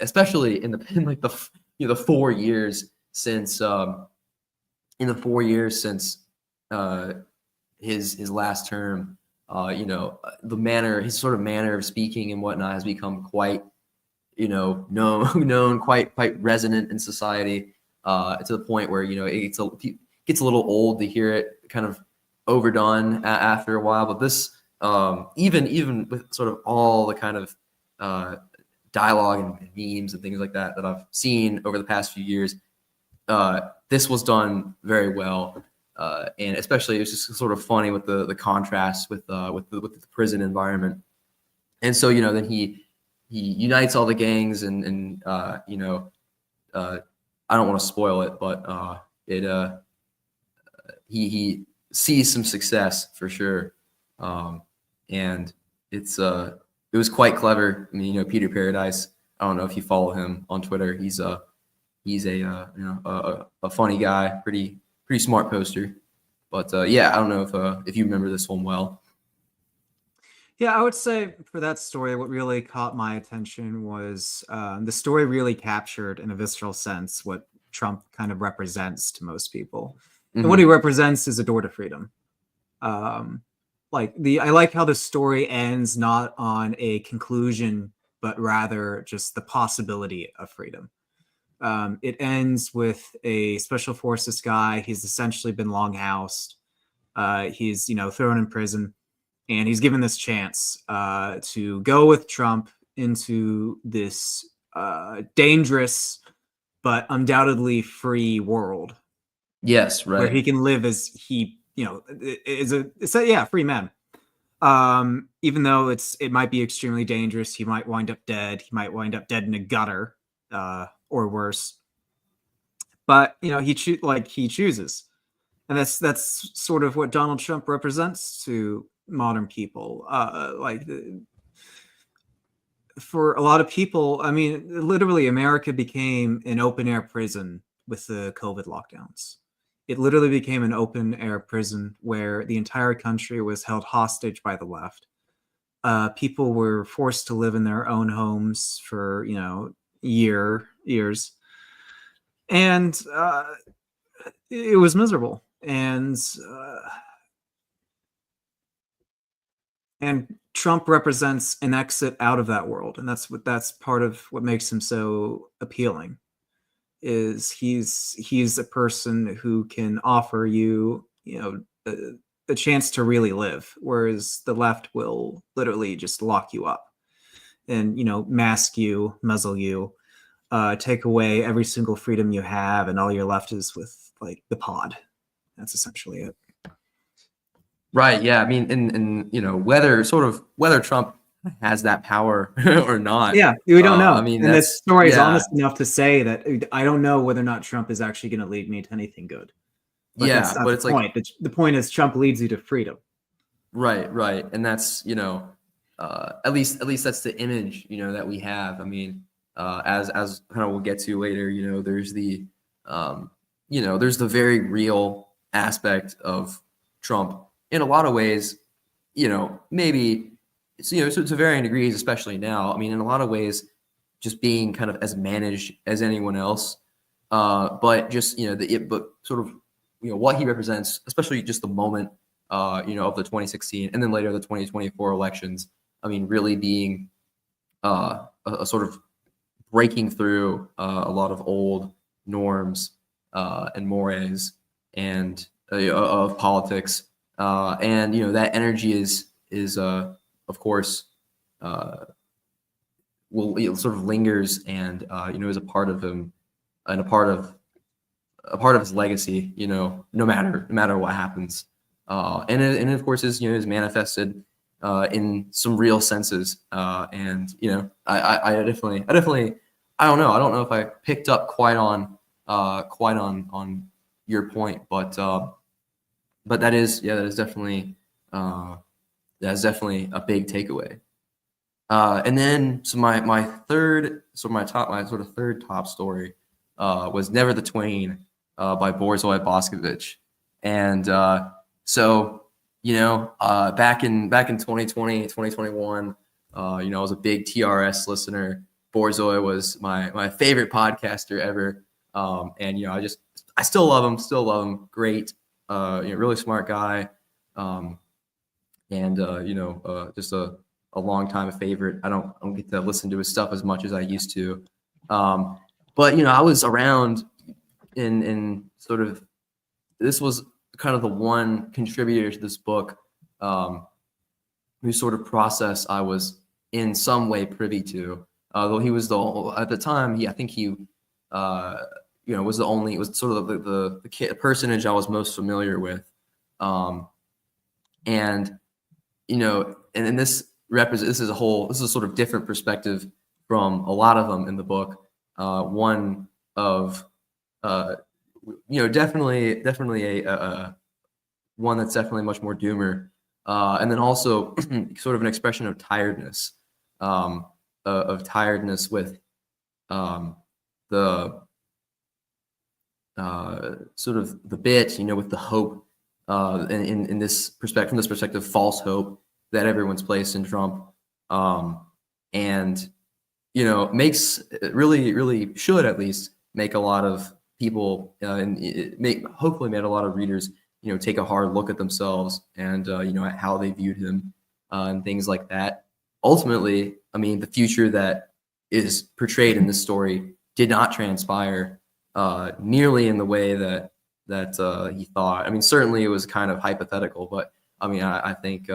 Especially in like the 4 years since his last term, his sort of manner of speaking and whatnot has become quite, known, quite resonant in society, to the point where, it gets a little old to hear it kind of overdone after a while. But this, even with sort of all the kind of dialogue and memes and things like that I've seen over the past few years, this was done very well. And especially it was just sort of funny with the contrast with the prison environment. And so, then he unites all the gangs, and I don't want to spoil it, but he sees some success for sure. And it was quite clever. I mean, Peter Paradise, I don't know if you follow him on Twitter. He's a funny guy, pretty smart poster. But I don't know if you remember this one well. Yeah, I would say for that story, what really caught my attention was the story really captured in a visceral sense what Trump kind of represents to most people. Mm-hmm. And what he represents is a door to freedom. I like how the story ends not on a conclusion, but rather just the possibility of freedom. It ends with a special forces guy. He's essentially been long-housed. He's, thrown in prison, and he's given this chance to go with Trump into this dangerous but undoubtedly free world. Yes, right. Where he can live as he, is a free man. Even though it might be extremely dangerous, he might wind up dead. He might wind up dead in a gutter, or worse. But he chooses, and that's sort of what Donald Trump represents to modern people. For a lot of people, I mean, literally, America became an open air prison with the COVID lockdowns. It literally became an open air prison where the entire country was held hostage by the left. People were forced to live in their own homes for, years. And it was miserable. And Trump represents an exit out of that world. And that's part of what makes him so appealing. Is he's a person who can offer you, the chance to really live, whereas the left will literally just lock you up and, mask you, muzzle you, take away every single freedom you have, and all you're left is with like the pod. That's essentially it. Right. Yeah. I mean, and whether Trump has that power or not. Yeah, we don't know. I mean, and this story is honest enough to say that I don't know whether or not Trump is actually going to lead me to anything good. But that's not the point. The point is Trump leads you to freedom. Right, and that's at least that's the image that we have. I mean, as kind of we'll get to later, there's the there's the very real aspect of Trump in a lot of ways. Maybe so to varying degrees, especially now. I mean, in a lot of ways, just being kind of as managed as anyone else, but just but sort of what he represents, especially just the moment of the 2016 and then later the 2024 elections. I mean, really being a sort of breaking through a lot of old norms and mores and of politics, and that energy is of course, will sort of lingers and is a part of him and a part of his legacy. No matter what happens, and of course is manifested in some real senses. And I definitely I don't know if I picked up quite on your point, but that is definitely a big takeaway. And then so my third top story was Never the Twain by Borzoi Boscovich. And so back in 2020, 2021, I was a big TRS listener. Borzoi was my favorite podcaster ever. And I still love him. Great, really smart guy. And just a long time favorite. I don't get to listen to his stuff as much as I used to. But I was around in sort of, this was kind of the one contributor to this book whose sort of process I was in some way privy to. Though he was at the time, I think he was sort of the personage I was most familiar with. And this this is a sort of different perspective from a lot of them in the book. One of definitely a one that's definitely much more doomer, and then also sort of an expression of tiredness, with the sort of the bit, with the hope, in this perspective, from this perspective, false hope that everyone's placed in Trump, and makes really should at least make a lot of people, hopefully made a lot of readers take a hard look at themselves and at how they viewed him, and things like that. Ultimately, I mean, the future that is portrayed in this story did not transpire nearly in the way that he thought. I mean, certainly it was kind of hypothetical, but I mean, I think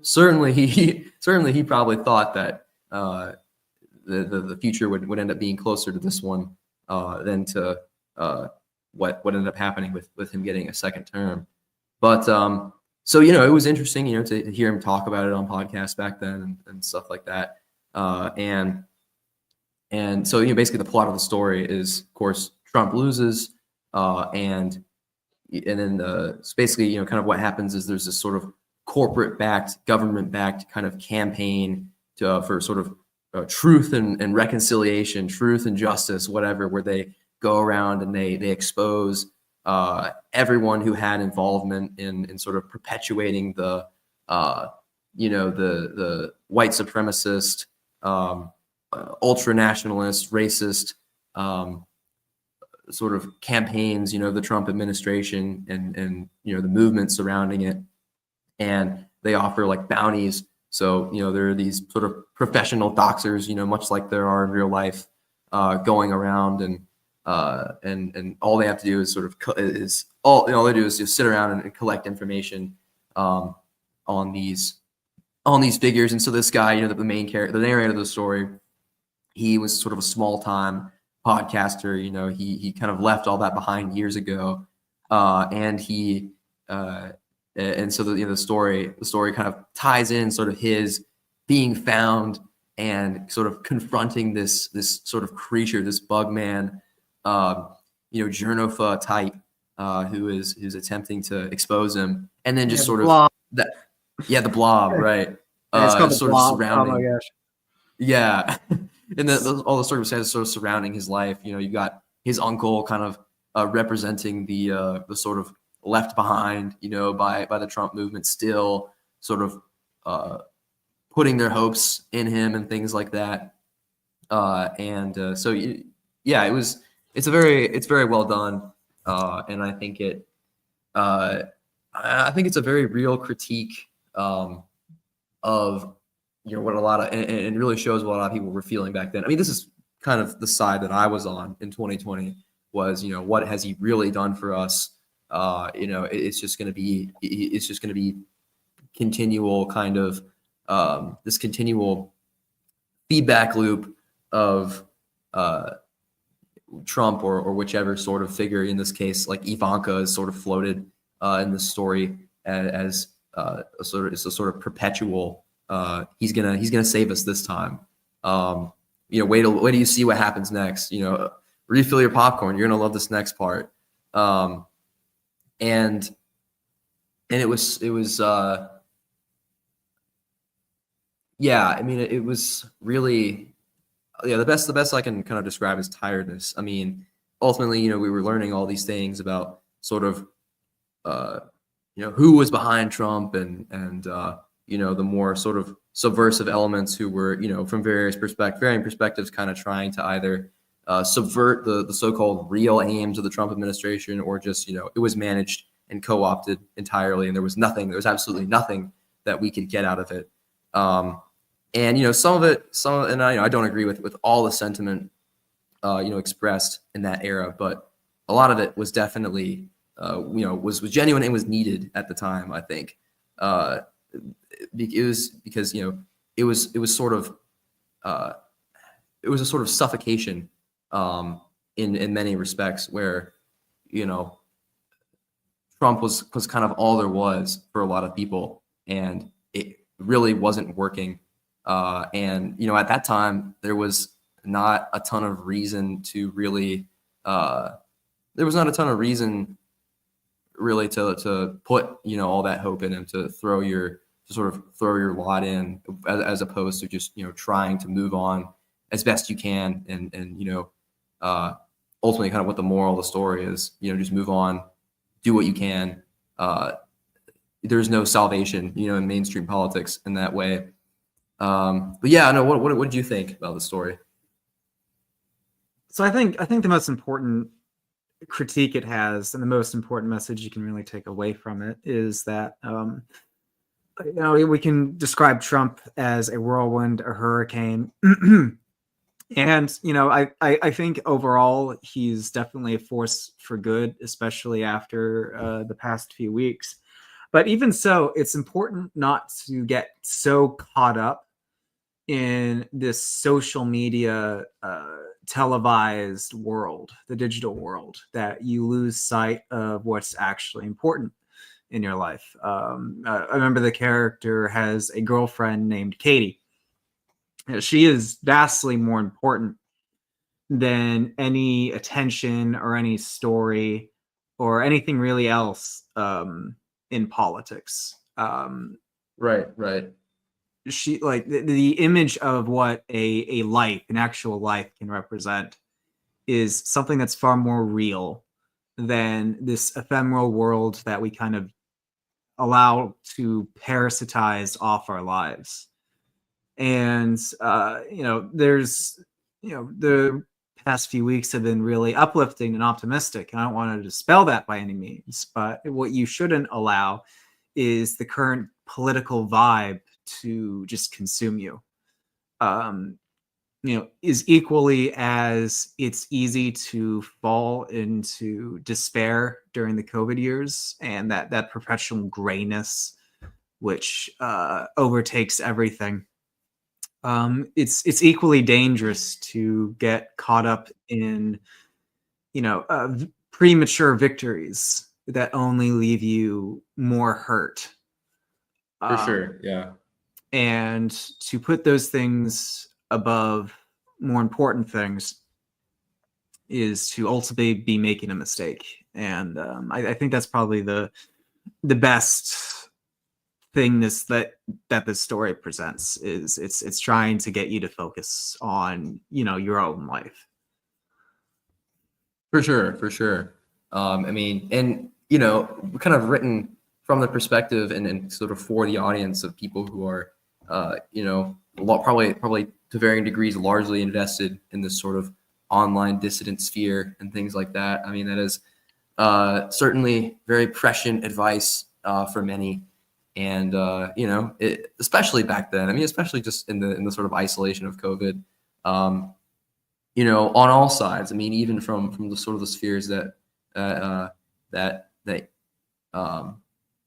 certainly he probably thought that the future would end up being closer to this one than to what ended up happening with him getting a second term. But so it was interesting to hear him talk about it on podcasts back then and stuff like that. And so basically the plot of the story is, of course, Trump loses, and then so basically kind of what happens is there's this sort of corporate-backed, government-backed kind of campaign for sort of truth and reconciliation, truth and justice, whatever, where they go around and they expose everyone who had involvement in sort of perpetuating the white supremacist, ultra nationalist, racist sort of campaigns, the Trump administration and the movement surrounding it. And they offer like bounties. So, there are these sort of professional doxers, much like there are in real life, going around and all they have to do is sort of all they do is just sit around and collect information on these figures. And so this guy, the main character, the narrator of the story, he was sort of a small time podcaster. He kind of left all that behind years ago, and he and so the story kind of ties in sort of his being found and sort of confronting this sort of creature, this bug man, Journofa type, who's attempting to expose him, and then just sort of blob. the blob, right? It's called the sort blob. of surrounding. Oh my gosh. Yeah, and all the circumstances sort of surrounding his life. You got his uncle kind of representing the sort of left behind, by the Trump movement, still sort of putting their hopes in him and things like that. So yeah, it's very well done, and I think it's a very real critique of what a lot of and really shows what a lot of people were feeling back then. I mean, this is kind of the side that I was on in 2020 was, what has he really done for us? It's just going to be continual kind of this continual feedback loop of Trump or whichever sort of figure, in this case, like Ivanka is sort of floated in this story as a sort of perpetual. He's gonna save us this time. Wait till you see what happens next. Refill your popcorn. You're gonna love this next part. um, and it was yeah, I mean, it was really, yeah, the best I can kind of describe is tiredness. I mean, ultimately, you know, we were learning all these things about sort of uh, you know, who was behind Trump, and you know, the more sort of subversive elements who were, you know, from varying perspectives, kind of trying to either subvert the so-called real aims of the Trump administration, or just, you know, it was managed and co-opted entirely, and there was absolutely nothing that we could get out of it. And you know, and I, you know, I don't agree with all the sentiment you know, expressed in that era, but a lot of it was definitely you know, was genuine and was needed at the time. I think it was because, you know, it was sort of uh, it was a sort of suffocation in many respects, where, you know, Trump was kind of all there was for a lot of people, and it really wasn't working. And you know, at that time, there was not a ton of reason to really. There was not a ton of reason really to put, you know, all that hope in him, to sort of throw your lot in, as opposed to just, you know, trying to move on as best you can, and you know, uh, ultimately kind of what the moral of the story is, you know, just move on, do what you can. Uh, there's no salvation, you know, in mainstream politics in that way. But yeah, no, what did you think about the story? So I think the most important critique it has, and the most important message you can really take away from it, is that you know, we can describe Trump as a whirlwind, a hurricane. And you know, I think overall he's definitely a force for good, especially after the past few weeks. But even so, it's important not to get so caught up in this social media televised world, the digital world, that you lose sight of what's actually important in your life. I remember the character has a girlfriend named Katie. She is vastly more important than any attention or any story or anything really else in politics. Right, right, She, like, the image of what a life, an actual life, can represent is something that's far more real than this ephemeral world that we kind of allow to parasitize off our lives. And you know, there's, you know, the past few weeks have been really uplifting and optimistic, and I don't want to dispel that by any means, but what you shouldn't allow is the current political vibe to just consume you. um you know, is equally as it's easy to fall into despair during the COVID years, and that perpetual grayness which overtakes everything. It's equally dangerous to get caught up in, you know, premature victories that only leave you more hurt. for Um, sure. Yeah, and to put those things above more important things is to ultimately be making a mistake. And I think that's probably the best thing that this story presents, is it's trying to get you to focus on, you know, your own life. for sure, for sure. I mean, and you know, kind of written from the perspective and sort of for the audience of people who are, you know, probably to varying degrees largely invested in this sort of online dissident sphere and things like that. I mean, that is certainly very prescient advice for many, and you know, especially back then. I mean, especially just in the sort of isolation of COVID. Um, you know, on all sides. I mean, even from the sort of the spheres that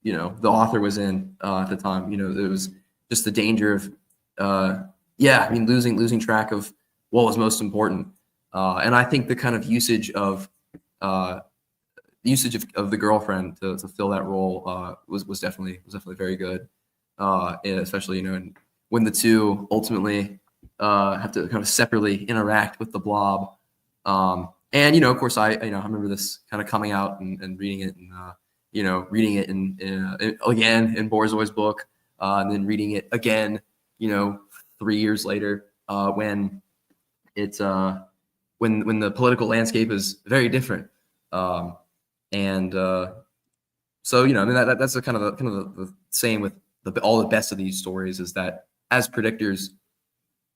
you know, the author was in at the time. You know, there was just the danger of yeah, I mean, losing track of what was most important. And I think the kind of uh, usage of the girlfriend to fill that role was definitely very good. And especially, you know, and when the two ultimately have to kind of separately interact with the blob. And you know, of course, I remember this kind of coming out and reading it, and reading it again in Borzoi's book, and then reading it again, 3 years later, when it's when the political landscape is very different, and so I mean that's the kind of the same with all the best of these stories, is that as predictors,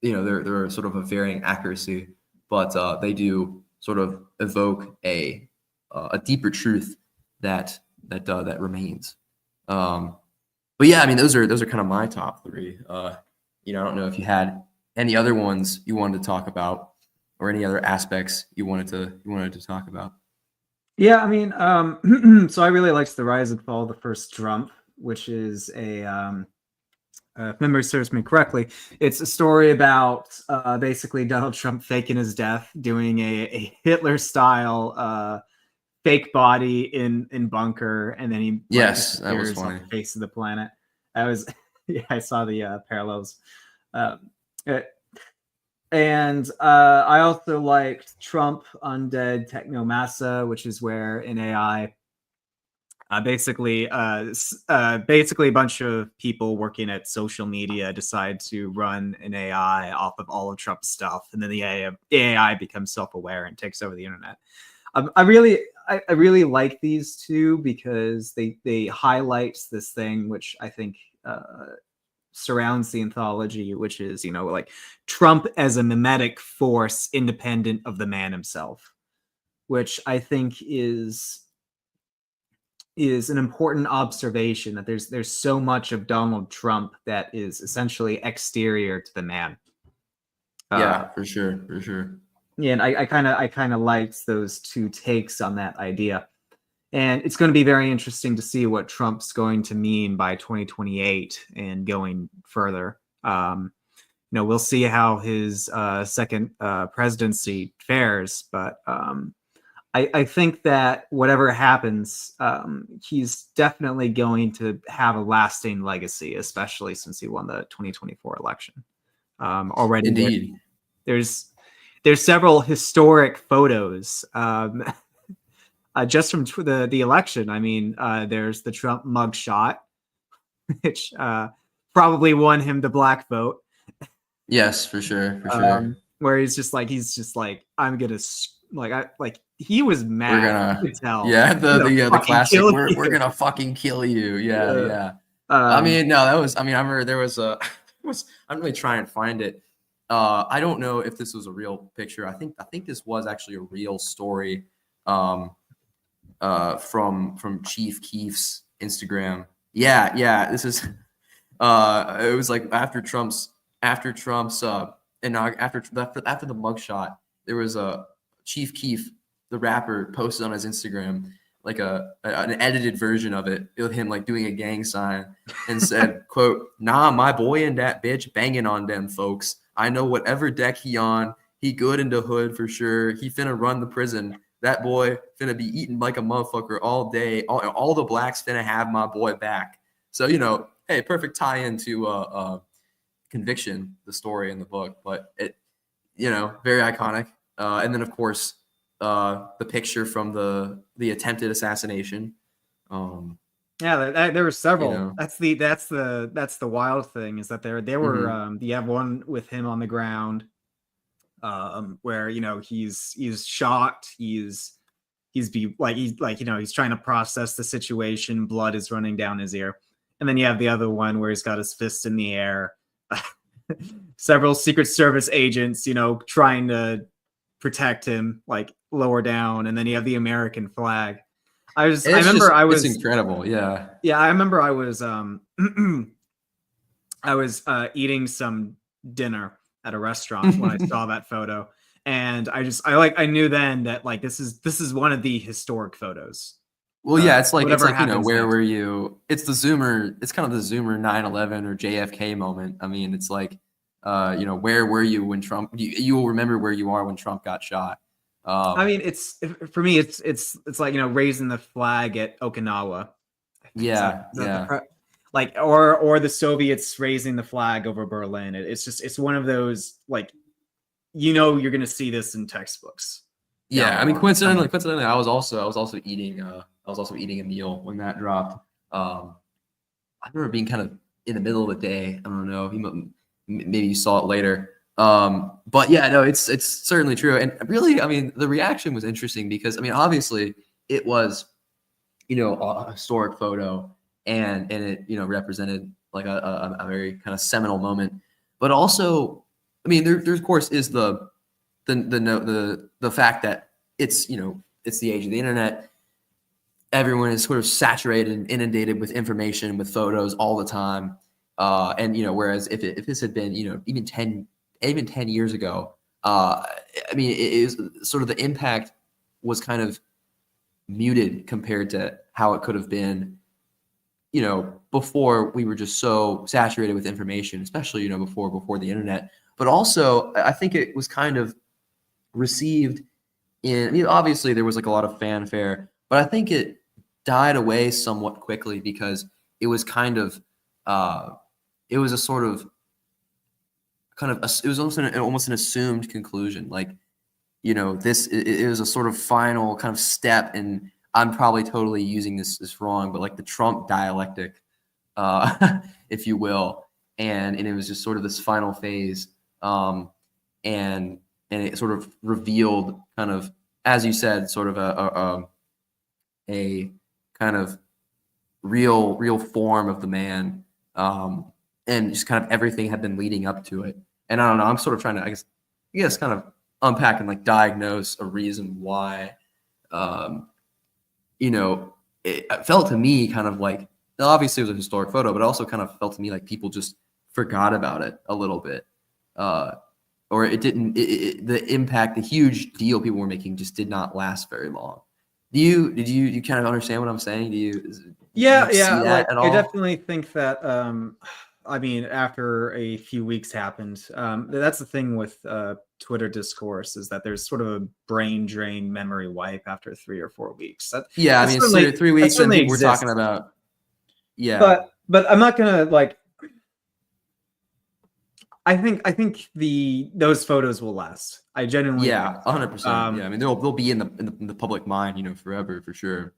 they're sort of a varying accuracy, but they do sort of evoke a deeper truth that remains. But yeah, I mean those are kind of my top three. I don't know if you had any other ones you wanted to talk about, or any other aspects you wanted to talk about. Yeah, I mean, so I really liked The Rise and Fall of the First Trump, which is if memory serves me correctly, it's a story about basically Donald Trump faking his death, doing a Hitler-style fake body in bunker, and then he Yes, that was disappears off funny. the face of the planet. I was, yeah, I saw the parallels. Uh, And I also liked Trump Undead Technomassa, which is where an AI, basically a bunch of people working at social media decide to run an AI off of all of Trump's stuff, and then the AI becomes self-aware and takes over the internet. I really like these two because they highlight this thing which I think surrounds the anthology, which is like Trump as a mimetic force independent of the man himself, which I think is an important observation, that there's so much of Donald Trump that is essentially exterior to the man. Yeah, for sure. Yeah, and I kind of liked those two takes on that idea. And it's going to be very interesting to see what Trump's going to mean by 2028 and going further. We'll see how his second presidency fares, but I think that whatever happens, he's definitely going to have a lasting legacy, especially since he won the 2024 election. Already, Indeed. there's several historic photos. Just from the election. I mean, there's the Trump mugshot, which probably won him the black vote. Yes, for sure. Where he's just like, I'm gonna he was mad. We're gonna, you could tell. yeah, the classic. We're You. gonna fucking kill you. Yeah. Um, I mean, no, that was. I mean, I remember there was a. I'm really trying to find it. I don't know if this was a real picture. I think this was actually a real story. From Chief Keef's Instagram. Yeah. This is. It was like after Trump's after the mugshot, there was a Chief Keef, the rapper, posted on his Instagram like an edited version of it with him like doing a gang sign and said, quote, "Nah, my boy and that bitch banging on them folks. I know whatever deck he on, he good in the hood for sure. He finna run the prison. That boy finna be eating like a motherfucker all day. All the blacks finna have my boy back." So, hey, perfect tie-in to Conviction, the story in the book, but it, very iconic. And then of course, the picture from the attempted assassination. Yeah, there were several. That's the wild thing, is that there were you have one with him on the ground, where he's shocked, he's trying to process the situation, blood is running down his ear, and then you have the other one where he's got his fist in the air. Several Secret Service agents, trying to protect him, like lower down, and then you have the American flag. It's incredible. Yeah. I remember I was I was eating some dinner at a restaurant when I saw that photo, and I knew then that like this is one of the historic photos. Well, yeah, it's like where were you? It's the Zoomer. It's kind of the Zoomer 9/11 or JFK moment. I mean, it's like, where were you when Trump? You will remember where you are when Trump got shot. I mean, it's for me, it's like raising the flag at Okinawa. Yeah. Like or the Soviets raising the flag over Berlin. It's one of those, like, you're going to see this in textbooks. down Yeah, the I mean, line. I mean, coincidentally, I was also eating a meal when that dropped. I remember being kind of in the middle of the day. I don't know. Maybe you saw it later. But yeah, no, it's certainly true. And really, I mean, the reaction was interesting because I mean, obviously, it was a historic photo, and it represented like a very kind of seminal moment. But also, I mean, there of course is the fact that it's the age of the internet. Everyone is sort of saturated and inundated with information, with photos all the time. And whereas if this had been even 10 years ago, I mean, it is sort of the impact was kind of muted compared to how it could have been before we were just so saturated with information, especially before the internet. But also I think it was kind of received I mean, obviously there was like a lot of fanfare, but I think it died away somewhat quickly because it was kind of it was a sort of it was almost an assumed conclusion. Like, this it was a sort of final kind of step, and I'm probably totally using this wrong, but like the Trump dialectic, if you will, and it was just sort of this final phase, and it sort of revealed kind of, as you said, sort of a kind of real form of the man, and just kind of everything had been leading up to it. And I don't know, I'm sort of trying to, I guess kind of unpack and like diagnose a reason why, it felt to me kind of like, obviously it was a historic photo, but it also kind of felt to me like people just forgot about it a little bit. Or it didn't, the impact, the huge deal people were making just did not last very long. Did you kind of understand what I'm saying? yeah, you see that like at I all? definitely think that I mean, after a few weeks happened, that's the thing with Twitter discourse, is that there's sort of a brain drain, memory wipe after 3 or 4 weeks. Yeah, I That mean, it's certainly 3 weeks and people were talking exists. about, yeah, But I'm not gonna like. I think those photos will last. I genuinely think yeah, so. 100%. Yeah, I mean, they'll be in the public mind, forever for sure.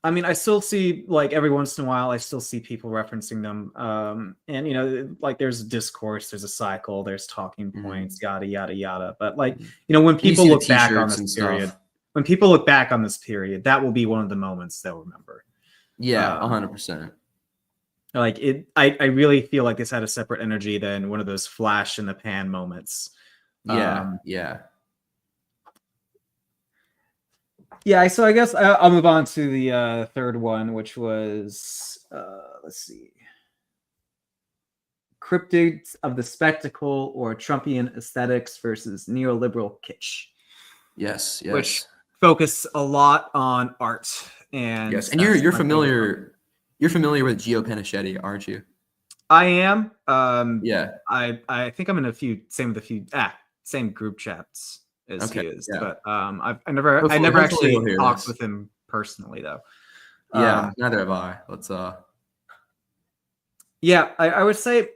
I mean, I still see, like, every once in a while, I still see people referencing them. And like, there's a discourse, there's a cycle, there's talking Mhm, points, yada yada yada. But like, mhm. when And you people see the look back on T-shirts this and period, stuff. that will be one of the moments they'll remember. Yeah, Um, 100%. like it, I really feel like this had a separate energy than one of those flash in the pan moments. Yeah, Um, yeah. yeah, so I guess I'll move on to the third one, which was let's see, cryptids of the spectacle or Trumpian aesthetics versus neoliberal kitsch, Yes, which yes. focus a lot on art, and Yes. And that's my favorite book. you're familiar with Gio Penichetti, aren't you? I am. Yeah. I think I'm in same group chats as he Okay. is, Yeah. but I never Hopefully he'll actually hear talked this. with him personally though. Yeah, Um, neither have I. Let's yeah, I would say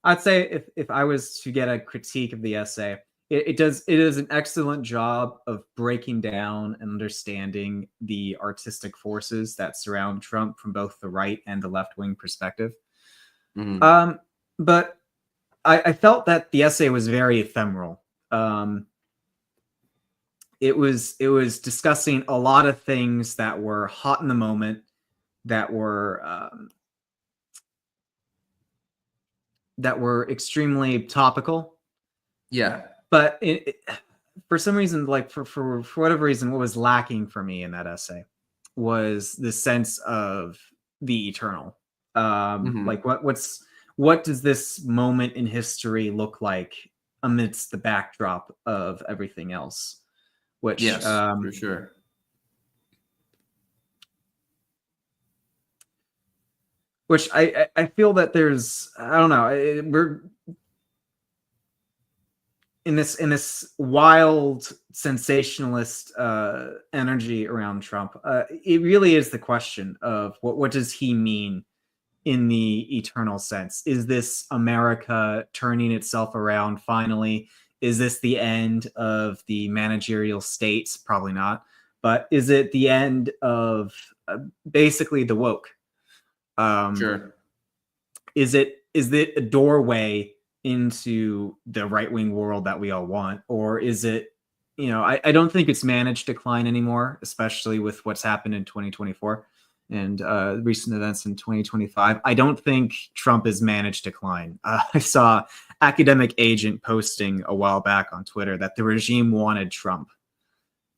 I'd say if I was to get a critique of the essay, it is an excellent job of breaking down and understanding the artistic forces that surround Trump from both the right and the left wing perspective. mhm. Um, but I felt that the essay was very ephemeral. Um, it was discussing a lot of things that were hot in the moment, that were extremely topical, Yeah. but for some reason, like for whatever reason, what was lacking for me in that essay was the sense of the eternal. Mhm. Like what does this moment in history look like amidst the backdrop of everything else? Which Yes, for sure. I feel that there's, I don't know, we're in this wild sensationalist energy around Trump. It really is the question of what does he mean in the eternal sense? Is this America turning itself around finally? Is this the end of the managerial state? Probably not. But is it the end of basically the woke? Sure. Is it a doorway into the right-wing world that we all want, or is it, I don't think it's managed decline anymore, especially with what's happened in 2024 and recent events in 2025. I don't think Trump is managed decline. I saw academic agent posting a while back on Twitter that the regime wanted Trump.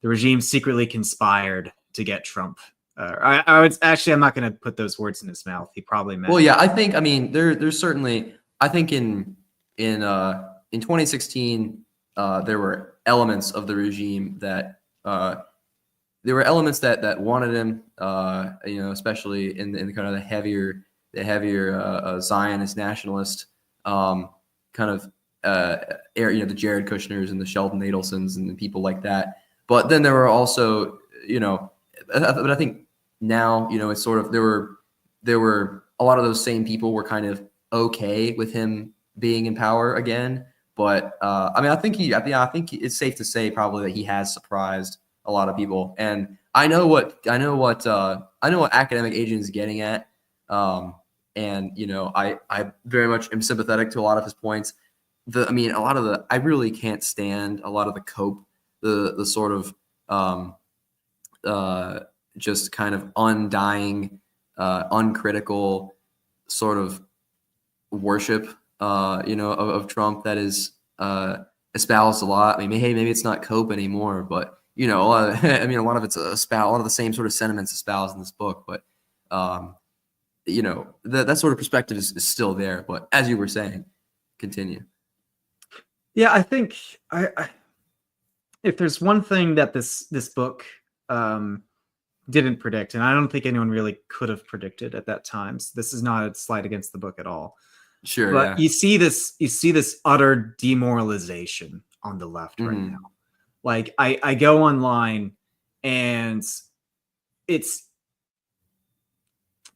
The regime secretly conspired to get Trump. I would actually, I'm not going to put those words in his mouth. He probably meant. Well, yeah, I think, I mean, there's certainly, I think in 2016, there were elements of the regime that there were elements that wanted him, especially in kind of the heavier Zionist nationalist kind of the Jared Kushners and the Sheldon Adelsons and the people like that. But then there were also, but I think now, it's sort of, there were a lot of those same people were kind of okay with him being in power again. But I mean, I think it's safe to say probably that he has surprised a lot of people. And I know what academic agent is getting at. And I very much am sympathetic to a lot of his points. I really can't stand a lot of the sort of just kind of undying, uncritical sort of worship, of Trump that is espoused a lot. I mean, hey, maybe it's not cope anymore, but a lot of, a lot of it's a lot of the same sort of sentiments espoused in this book. But that sort of perspective is still there. But as you were saying, continue. Yeah, I think if there's one thing that this book didn't predict, and I don't think anyone really could have predicted at that time. So this is not a slight against the book at all. Sure, but yeah. you see this utter demoralization on the left right now. Like I go online and it's,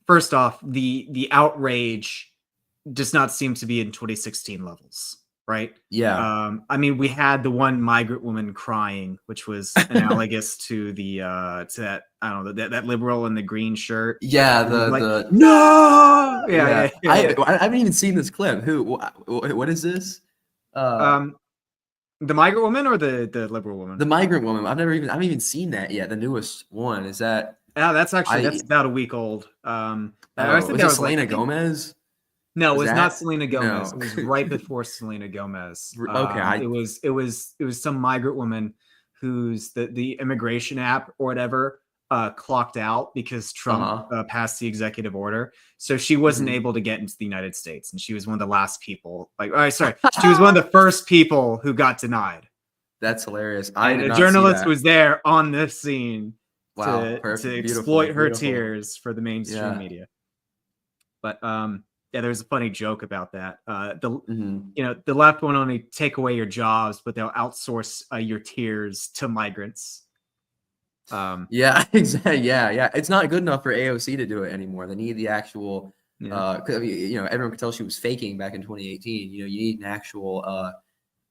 first off, the outrage does not seem to be in 2016 levels. Right. Yeah. I mean, we had the one migrant woman crying, which was analogous to the to that, I don't know, that liberal in the green shirt. Yeah. No. Yeah. I haven't even seen this clip. What is this? The migrant woman or the liberal woman? The migrant woman. I haven't even seen that yet. The newest one. Is that? Yeah, that's about a week old. I think that was Selena Gomez. No, it was not Selena Gomez. No. It was right before Selena Gomez. Okay. It was some migrant woman who's the immigration app or whatever clocked out because Trump passed the executive order. So she wasn't able to get into the United States. And she was one of the last people. She was one of the first people who got denied. That's hilarious. And a journalist was there on this scene to exploit her tears for the mainstream media. But yeah, there's a funny joke about that. The left won't only take away your jobs, but they'll outsource your tears to migrants. Yeah, exactly. Yeah. It's not good enough for AOC to do it anymore. They need the actual. Everyone could tell she was faking back in 2018. You need an actual,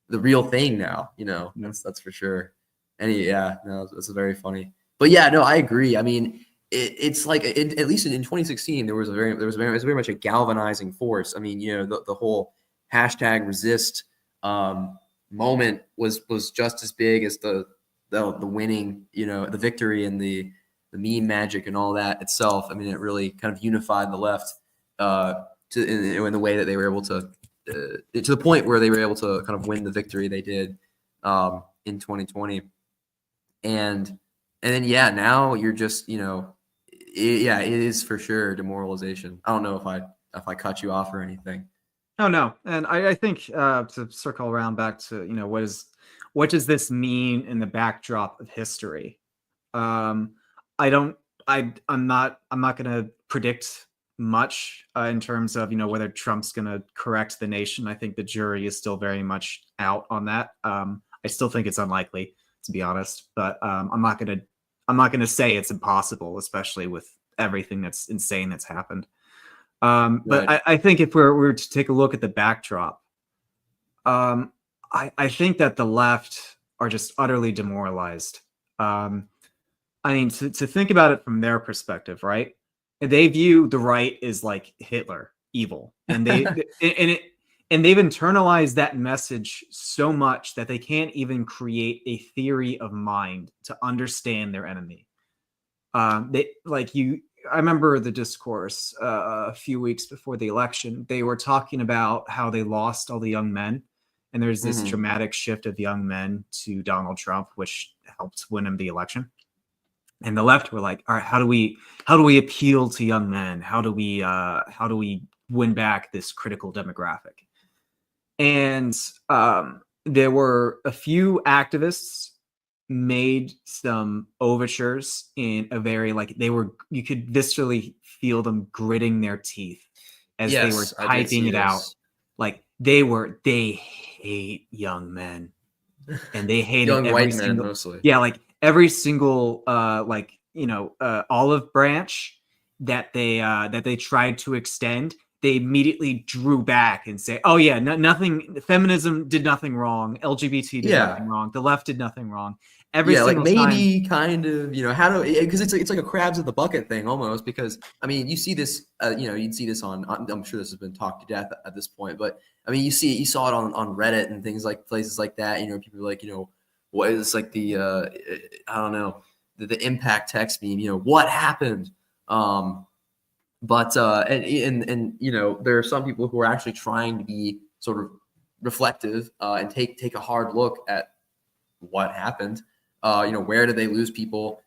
the real thing now. That's for sure. That's very funny. But yeah, no, I agree. I mean, it's like at least in 2016 there was very much a galvanizing force. I mean, the whole #resist moment was just as big as the winning, the victory and the meme magic and all that itself. I mean, it really kind of unified the left in the way that they were able to the point where they were able to kind of win the victory they did in 2020. And then now you're just it is for sure demoralization. I don't know if I cut you off or anything. Oh no, and I think to circle around back to what does this mean in the backdrop of history? I'm not going to predict much in terms of whether Trump's going to correct the nation. I think the jury is still very much out on that. I still think it's unlikely, to be honest, but I'm not going to say it's impossible, especially with everything that's insane that's happened. But I think if we're to take a look at the backdrop, I think that the left are just utterly demoralized. Um, I mean, to think about it from their perspective, right? They view the right as like Hitler, evil, and they've internalized that message so much that they can't even create a theory of mind to understand their enemy. They like you. I remember the discourse a few weeks before the election. They were talking about how they lost all the young men, and there's this Mm-hmm. dramatic shift of young men to Donald Trump, which helped win him the election. And the left were like, all right, how do we appeal to young men? How do we win back this critical demographic? And there were a few activists made some overtures in a very like you could viscerally feel them gritting their teeth as they were Yes, I did typing see it out. this. Like they hate young men, and they hated Young every white men single, mostly. yeah, like every single like olive branch that they tried to extend. They immediately drew back and say, oh yeah, nothing, feminism did nothing wrong, LGBT did nothing Yeah. wrong, the left did nothing wrong, every Yeah, like single time. maybe kind of, how do, because it's like a crabs in the bucket thing almost. Because I mean, you see this, you'd see this on. I'm sure this has been talked to death at this point, but I mean, you saw it on Reddit and things like places like that. People are like, what is like the I don't know, the impact text meme. What happened? But and there are some people who are actually trying to be sort of reflective and take a hard look at what happened. Where did they lose people?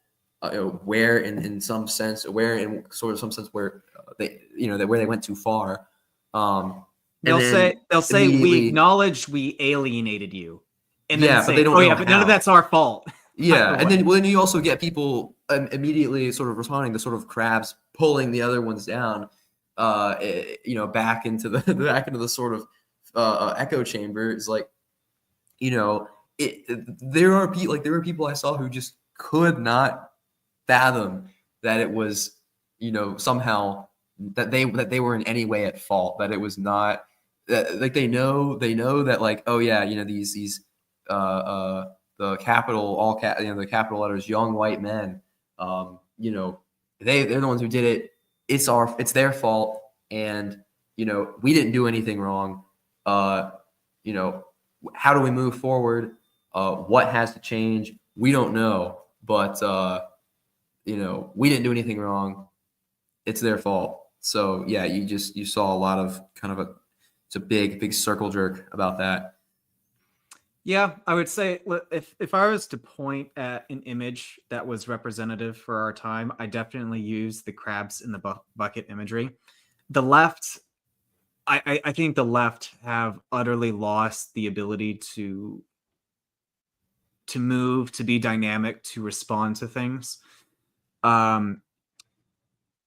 Where in some sense, where in sort of some sense where where they went too far. And then They'll say we immediately, acknowledge we alienated you, and then yeah, but they say, don't oh know yeah, but none of how. that's our fault. By Yeah, the and then way. well, then you also get people immediately sort of responding to sort of crabs pulling the other ones down, back into the back into the sort of echo chamber. It's like, you know, there were people I saw who just could not fathom that it was, somehow that they were in any way at fault, that it was not that, like, they know that, like, oh yeah, these the capital the capital letters young white men, they're the ones who did it. It's their fault, and we didn't do anything wrong. uh you know how do we move forward? What has to change? We don't know, but we didn't do anything wrong. It's their fault. So yeah, you saw a lot of kind of it's a big circle jerk about that. Yeah, I would say if I was to point at an image that was representative for our time, I definitely use the crabs in the bucket imagery. The left, I think the left have utterly lost the ability to move, to be dynamic, to respond to things. Um,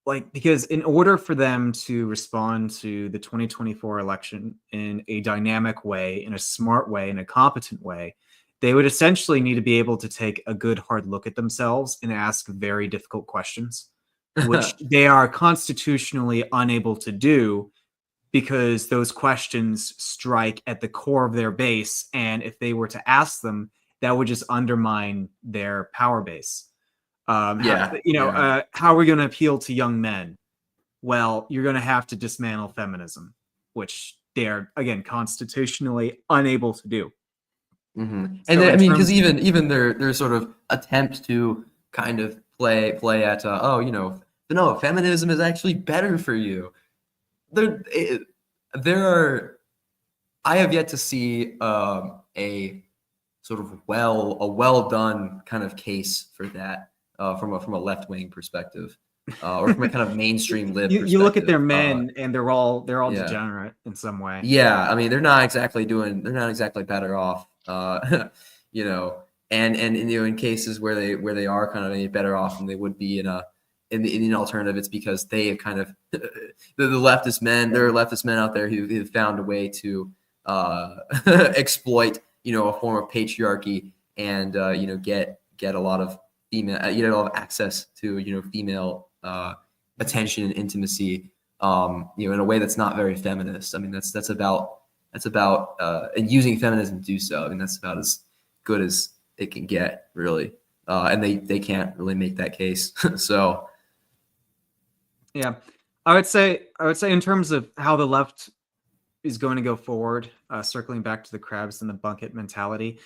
like because in order for them to respond to the 2024 election in a dynamic way, in a smart way, in a competent way, they would essentially need to be able to take a good hard look at themselves and ask very difficult questions, which they are constitutionally unable to do because those questions strike at the core of their base, and if they were to ask them, that would just undermine their power base. Yeah, yeah. How are we going to appeal to young men? Well, you're going to have to dismantle feminism, which they're, again, constitutionally unable to do. And So then, I in mean, because terms, even their sort of attempt to kind of play at, no, feminism is actually better for you. There there are I have yet to see a sort of a well done kind of case for that, from a left wing perspective, or from a kind of mainstream lib you look at their perspective. Men, and they're all Yeah, degenerate in some way. yeah. I mean, they're not exactly better off, you know, and in cases where they are kind of any better off than they would be in an alternative, it's because they have kind of there are leftist men out there who have found a way to exploit, a form of patriarchy, and get a lot of female, a lot of access to female attention and intimacy, in a way that's not very feminist. I mean, that's about that's about and using feminism to do so. I mean, that's about as good as it can get, really. And they can't really make that case. So Yeah, I would say in terms of how the left is going to go forward, circling back to the crabs and the bucket mentality,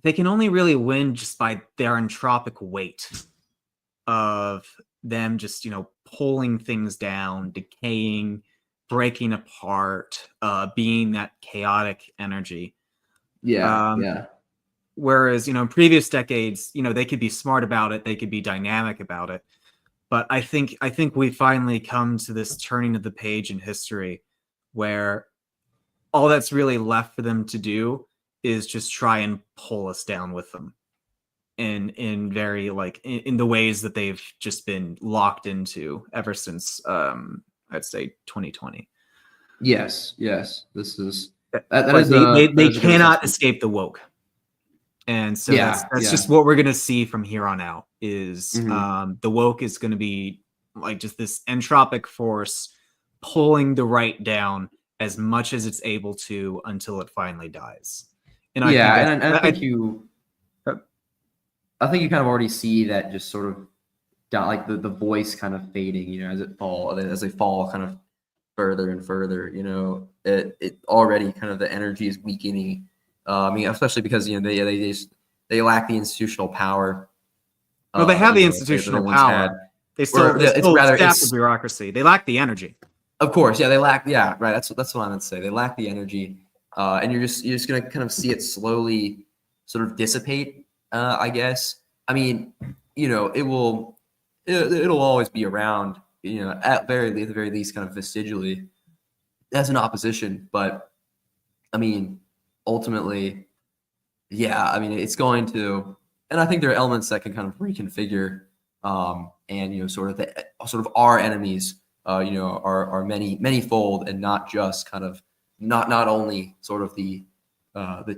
they can only really win just by their entropic weight of them just, pulling things down, decaying, breaking apart, being that chaotic energy. yeah, Um, yeah, whereas, in previous decades, they could be smart about it, they could be dynamic about it. But I think we finally come to this turning of the page in history where all that's really left for them to do is just try and pull us down with them in very like in the ways that they've just been locked into ever since I'd say 2020. yes, yes. This is Like they that is a good cannot assessment. escape the woke. And so that's Yeah, that's yeah. just what we're gonna see from here on out is Hmm. the woke is gonna be like just this entropic force pulling the right down as much as it's able to until it finally dies. And I think Yeah, that's and I think you kind of already see that just sort of down, like the voice kind of fading, as they fall kind of further and further. It already kind of the energy is weakening. I mean, especially because they lack the institutional power. well, they have the That they institutional once had. power. They Or still they it's still rather staff the it's bureaucracy. They lack the energy. Of course, yeah, they lack. Yeah, right. That's what I meant to say. They lack the energy, and you're just gonna kind of see it slowly sort of dissipate. I guess. I mean, it'll always be around. At the very least, kind of vestigially as an opposition. But I mean, ultimately, yeah. I mean, it's going to, and I think there are elements that can kind of reconfigure, and sort of our enemies, are manyfold, and not just kind of not only sort of the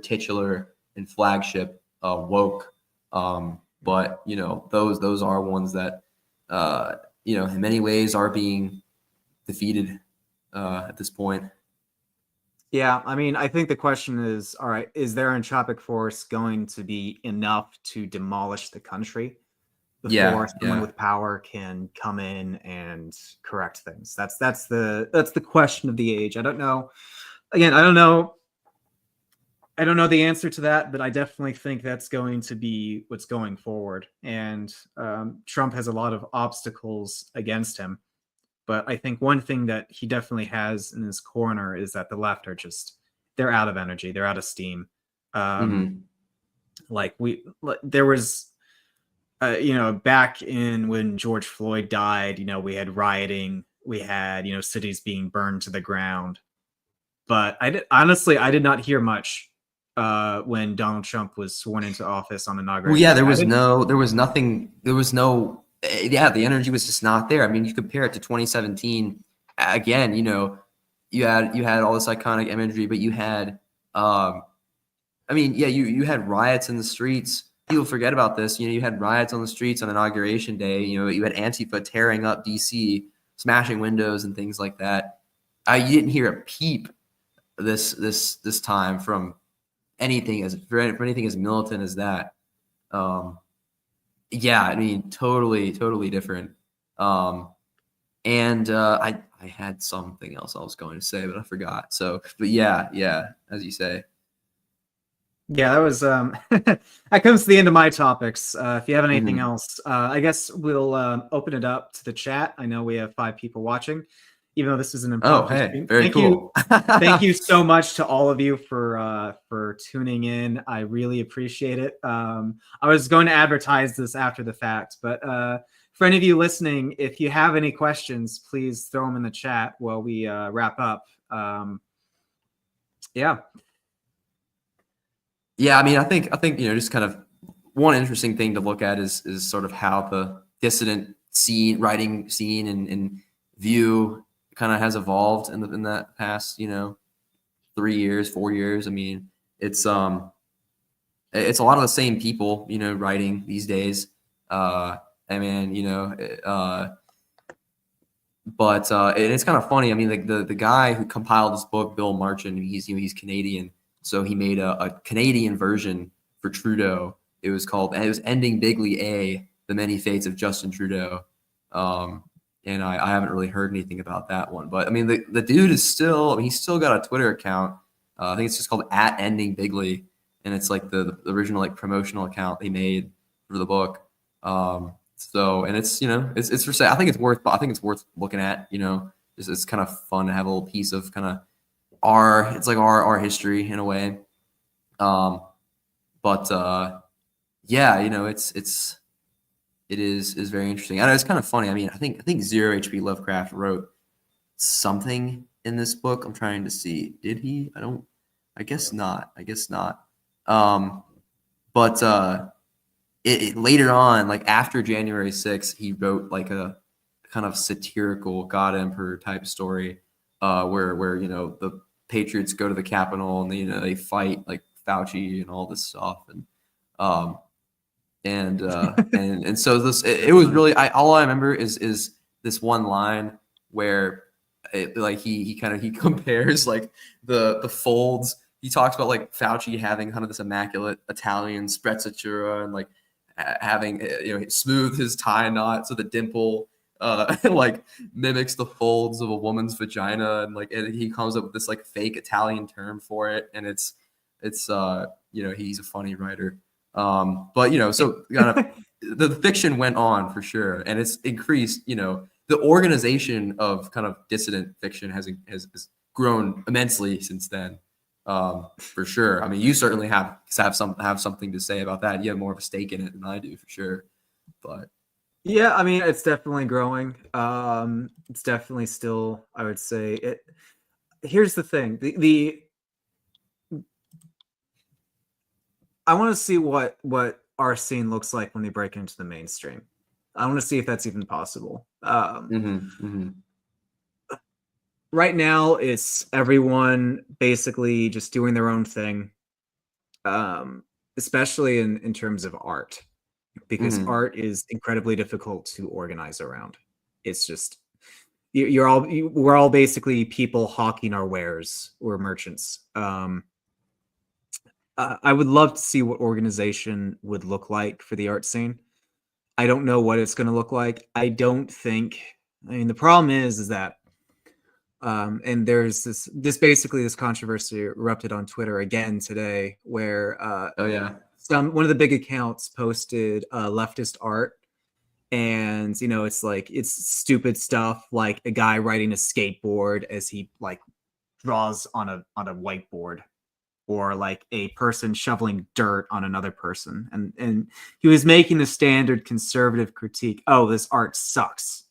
titular and flagship woke, but those are ones that in many ways are being defeated at this point. Yeah, I mean, I think the question is, all right, is their entropic force going to be enough to demolish the country before Yeah, someone yeah. with power can come in and correct things? That's the question of the age. I don't know. Again, I don't know the answer to that, but I definitely think that's going to be what's going forward. And Trump has a lot of obstacles against him. But I think one thing that he definitely has in his corner is that the left are they're out of energy, they're out of steam. Um, Hmm. like there was, back in when George Floyd died, we had rioting, we had, cities being burned to the ground. But honestly, I did not hear much when Donald Trump was sworn into office on Well, inauguration yeah, day. I didn't. there was nothing, there was no, yeah, the energy was just not there. I mean, you compare it to 2017, again, you had all this iconic imagery, but you had, I mean, yeah, you had riots in the streets. People forget about this. You had riots on the streets on inauguration day. You had Antifa tearing up DC, smashing windows and things like that. You didn't hear a peep this time from anything for anything as militant as that. Um, yeah, I mean, totally different. Um, and I had something else I was going to say, but I forgot. So, but yeah, as you say. Yeah, that was that comes to the end of my topics. If you have anything Hmm. else, I guess we'll open it up to the chat. I know we have 5 people watching, even though this is an Oh, impromptu hey, stream. very cool. Thank you so much to all of you for tuning in. I really appreciate it. I was going to advertise this after the fact, but for any of you listening, if you have any questions, please throw them in the chat while we wrap up. Yeah. Yeah, I mean, I think just kind of one interesting thing to look at is sort of how the dissident writing scene and view kind of has evolved in that past 3 years, 4 years. I mean, it's a lot of the same people writing these days. I mean, but and it's kind of funny. I mean, like the guy who compiled this book, Bill Marchand, he's Canadian, so he made a Canadian version for Trudeau. It was Ending Bigly A: The Many Fates of Justin Trudeau. And I haven't really heard anything about that one, but I mean the dude is still, I mean, he's still got a Twitter account. I think it's just called @EndingBigly, and it's like the original like promotional account they made for the book. So, and it's, it's for sale. I think it's worth looking at, it's kind of fun to have a little piece of kind of it's like our history in a way. But yeah, it is very interesting. And it's kind of funny. I mean, I think Zero H.P. Lovecraft wrote something in this book. I'm trying to see. Did he? I guess not. But later on, like after January 6th, he wrote like a kind of satirical God Emperor type story, where the Patriots go to the Capitol and they fight like Fauci and all this stuff, and so it was really, all I remember is this one line where he compares like the folds. He talks about like Fauci having kind of this immaculate Italian sprezzatura and like having smooth his tie knot so the dimple like mimics the folds of a woman's vagina, and he comes up with this like fake Italian term for it, and it's he's a funny writer. But so kind of the fiction went on for sure, and it's increased. The organization of kind of dissident fiction has grown immensely since then, for sure. I mean, you certainly have something to say about that. You have more of a stake in it than I do, for sure. But yeah, I mean, it's definitely growing. It's definitely still, I would say it. Here's the thing: I want to see what our scene looks like when they break into the mainstream. I want to see if that's even possible. Right now, it's everyone basically just doing their own thing, especially in terms of art, because art is incredibly difficult to organize around. It's just we're all basically people hawking our wares. We're merchants. I would love to see what organization would look like for the art scene. I don't know what it's going to look like. I mean, the problem is that, and there's this controversy erupted on Twitter again today, where one of the big accounts posted leftist art, and it's stupid stuff like a guy riding a skateboard as he like draws on a whiteboard, or like a person shoveling dirt on another person, and he was making the standard conservative critique. Oh, this art sucks.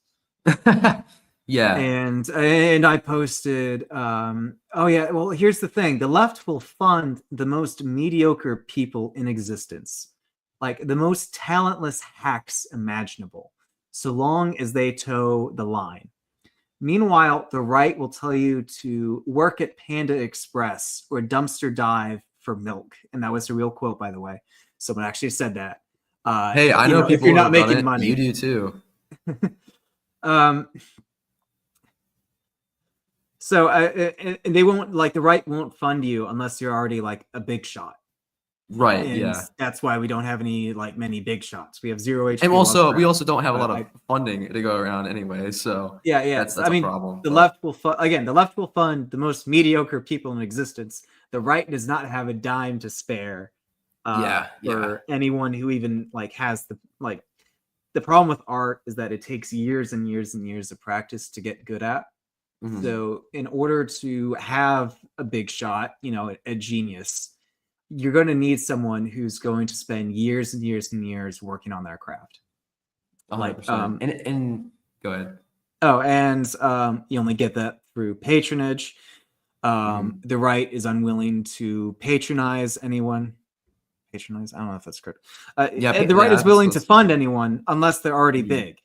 Yeah. And I posted, oh yeah, well, here's the thing: the left will fund the most mediocre people in existence, like the most talentless hacks imaginable, so long as they toe the line. Meanwhile, the right will tell you to work at Panda Express or dumpster dive for milk. And that was a real quote, by the way. Someone actually said that. Hey, I know people if you're not who have done making it. money. You do too. So they won't, like, the right won't fund you unless you're already like a big shot. Right. And yeah. That's why we don't have many big shots. We have Zero HP. And we also don't have a lot of funding to go around anyway. So yeah. that's a problem. The left will fund the most mediocre people in existence. The right does not have a dime to spare. For anyone who even has the problem with art is that it takes years and years and years of practice to get good at. So in order to have a big shot, a genius, you're going to need someone who's going to spend years and years and years working on their craft. 100%. And go ahead. Oh, and you only get that through patronage. The right is unwilling to patronize anyone. I don't know if that's correct. The right is willing to fund anyone unless they're already big.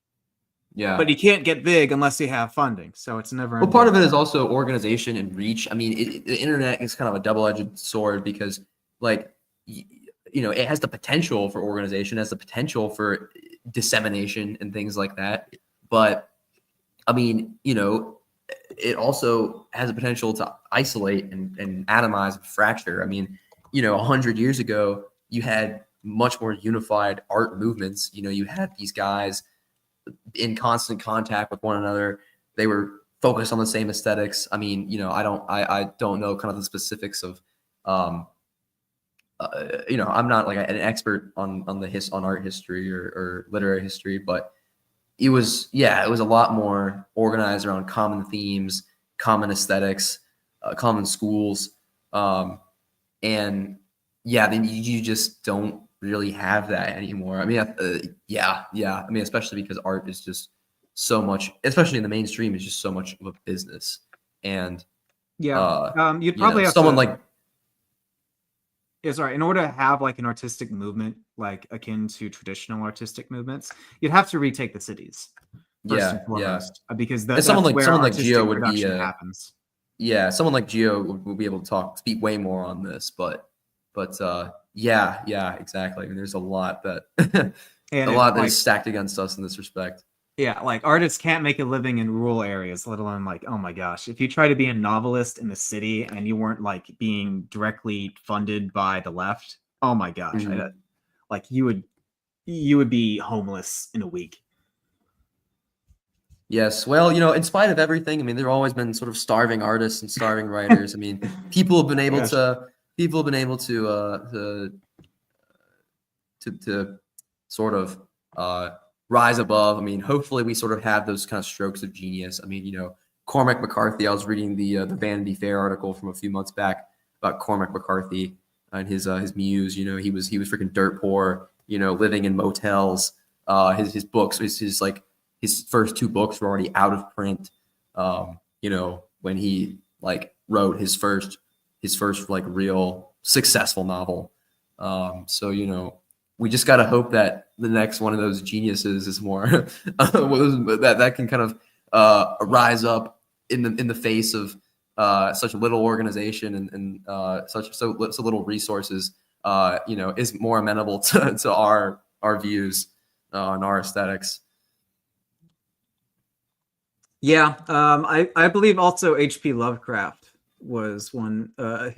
Yeah. But you can't get big unless you have funding. So it's never. Well, part of it is also organization and reach. I mean, the internet is kind of a double-edged sword because, it has the potential for organization, has the potential for dissemination and things like that. But I mean, it also has a potential to isolate and atomize and fracture. I mean, 100 years ago, you had much more unified art movements. You had these guys in constant contact with one another. They were focused on the same aesthetics. I mean, I don't know kind of the specifics of, I'm not like an expert on on art history or literary history, but it was a lot more organized around common themes, common aesthetics, common schools, and then you just don't really have that anymore. I mean, I mean, especially because art is just so much, especially in the mainstream, is just so much of a business. And you'd probably have someone to. like Yeah, sorry. In order to have like an artistic movement, like akin to traditional artistic movements, you'd have to retake the cities first and foremost, because and that's where someone like artistic Gio would be production happens. yeah, someone like Gio would be able to speak way more on this, but exactly. I mean, there's a lot that And a lot that like, is stacked against us in this respect. yeah, like artists can't make a living in rural areas, let alone like, oh my gosh, if you try to be a novelist in the city and you weren't like being directly funded by the left, oh my gosh, Mhm. like you would be homeless in a week. Yes, well, in spite of everything, I mean, there have always been sort of starving artists and starving writers. I mean, people have been able Gosh. to to sort of rise above. I mean, hopefully we sort of have those kind of strokes of genius. I mean, Cormac McCarthy. I was reading the Vanity Fair article from a few months back about Cormac McCarthy and his muse. He was freaking dirt poor. Living in motels. His books, his first two books were already out of print. When he like wrote his first like real successful novel. So we just got to hope that the next one of those geniuses is more that can kind of rise up in the face of such little organization and so little resources. Is more amenable to our views and our aesthetics. Yeah, I believe also H.P. Lovecraft was one, a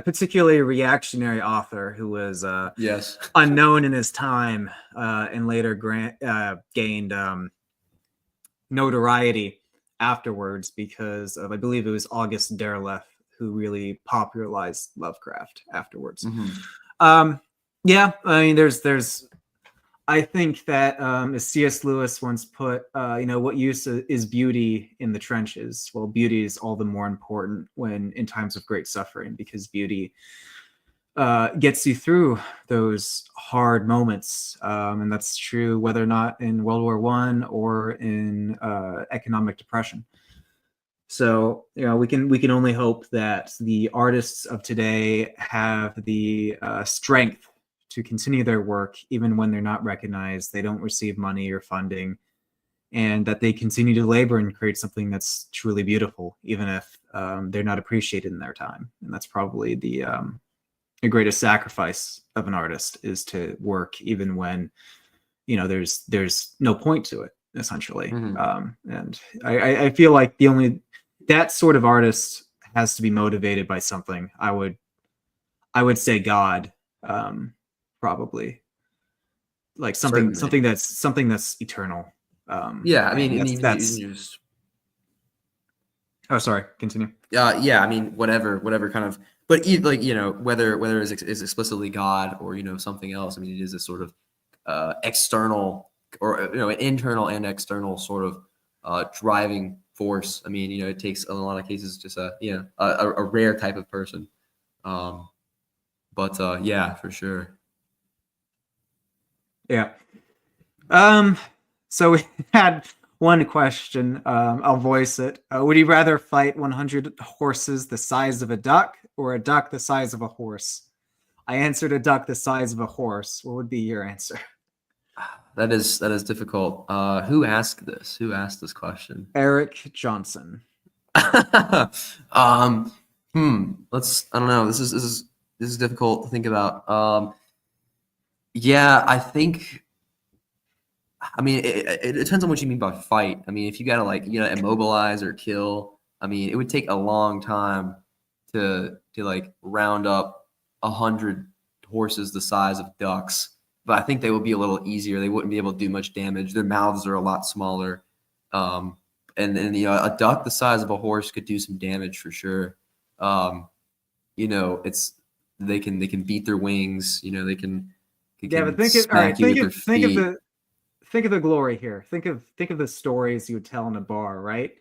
particularly reactionary author who was Yes. unknown in his time and later gained notoriety afterwards because of, I believe it was August Derleth who really popularized Lovecraft afterwards. Mm-hmm. Yeah, I mean, I think that as C.S. Lewis once put, what use is beauty in the trenches? Well, beauty is all the more important when in times of great suffering, because beauty gets you through those hard moments, and that's true whether or not in World War I or in economic depression. So we can only hope that the artists of today have the strength to continue their work even when they're not recognized, they don't receive money or funding, and that they continue to labor and create something that's truly beautiful, even if they're not appreciated in their time. And that's probably the greatest sacrifice of an artist, is to work even when there's no point to it, essentially. Mm-hmm. And I feel like that sort of artist has to be motivated by something. I would say God, probably, like something Certainly. that's eternal. Yeah, I mean, And and that's even just oh, sorry, continue. yeah, I mean, whatever kind of, but like whether is explicitly God or something else. I mean, it is a sort of external or an internal and external sort of driving force. I mean, it takes in a lot of cases just a rare type of person. But yeah, for sure. Yeah. So we had one question. I'll voice it. Would you rather fight 100 horses the size of a duck or a duck the size of a horse? I answered a duck the size of a horse. What would be your answer? That is difficult. Who asked this? Who asked this question? Eric Johnson. um, I don't know. This is difficult to think about. Yeah, I think I mean, it depends on what you mean by fight. I mean, if you gotta like immobilize or kill, I mean, it would take a long time to like round up 100 horses the size of ducks. But I think they would be a little easier. They wouldn't be able to do much damage. Their mouths are a lot smaller, um, and a duck the size of a horse could do some damage for sure. Um, it's they can beat their wings. They Yeah, but can think of all right. smack you with their feet. Think of the glory here. Think of the stories you would tell in a bar, right?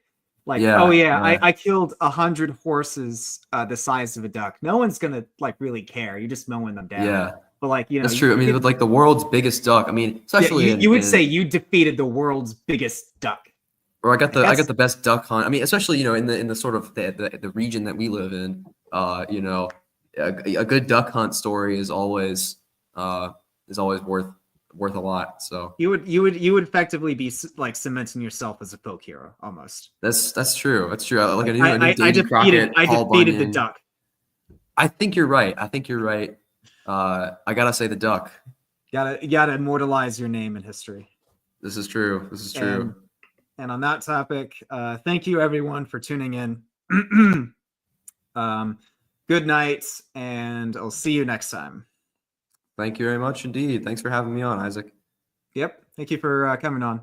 Like, oh Yeah, yeah, yeah. I killed 100 horses the size of a duck. No one's gonna like really care. You're just mowing them down. Yeah, But like, that's you true. I mean, could, with like the world's biggest duck. I mean, yeah, especially you would say in you defeated the world's biggest duck. or I got That's the best duck hunt. I mean, especially in the sort of the region that we live in. A good duck hunt story is always worth a lot. So you would effectively be like cementing yourself as a folk hero almost. that's true. That's true. Like Like a new Davy Crockett, I Paul defeated the Bunyan. duck. I think you're right. I think you're right. I gotta say the duck. You gotta immortalize your name in history. This is true. This is And true. and on that topic, thank you everyone for tuning in. um, good night, and I'll see you next time. Thank you very much indeed. Thanks for having me on, Isaac. Yep. Thank you for coming on.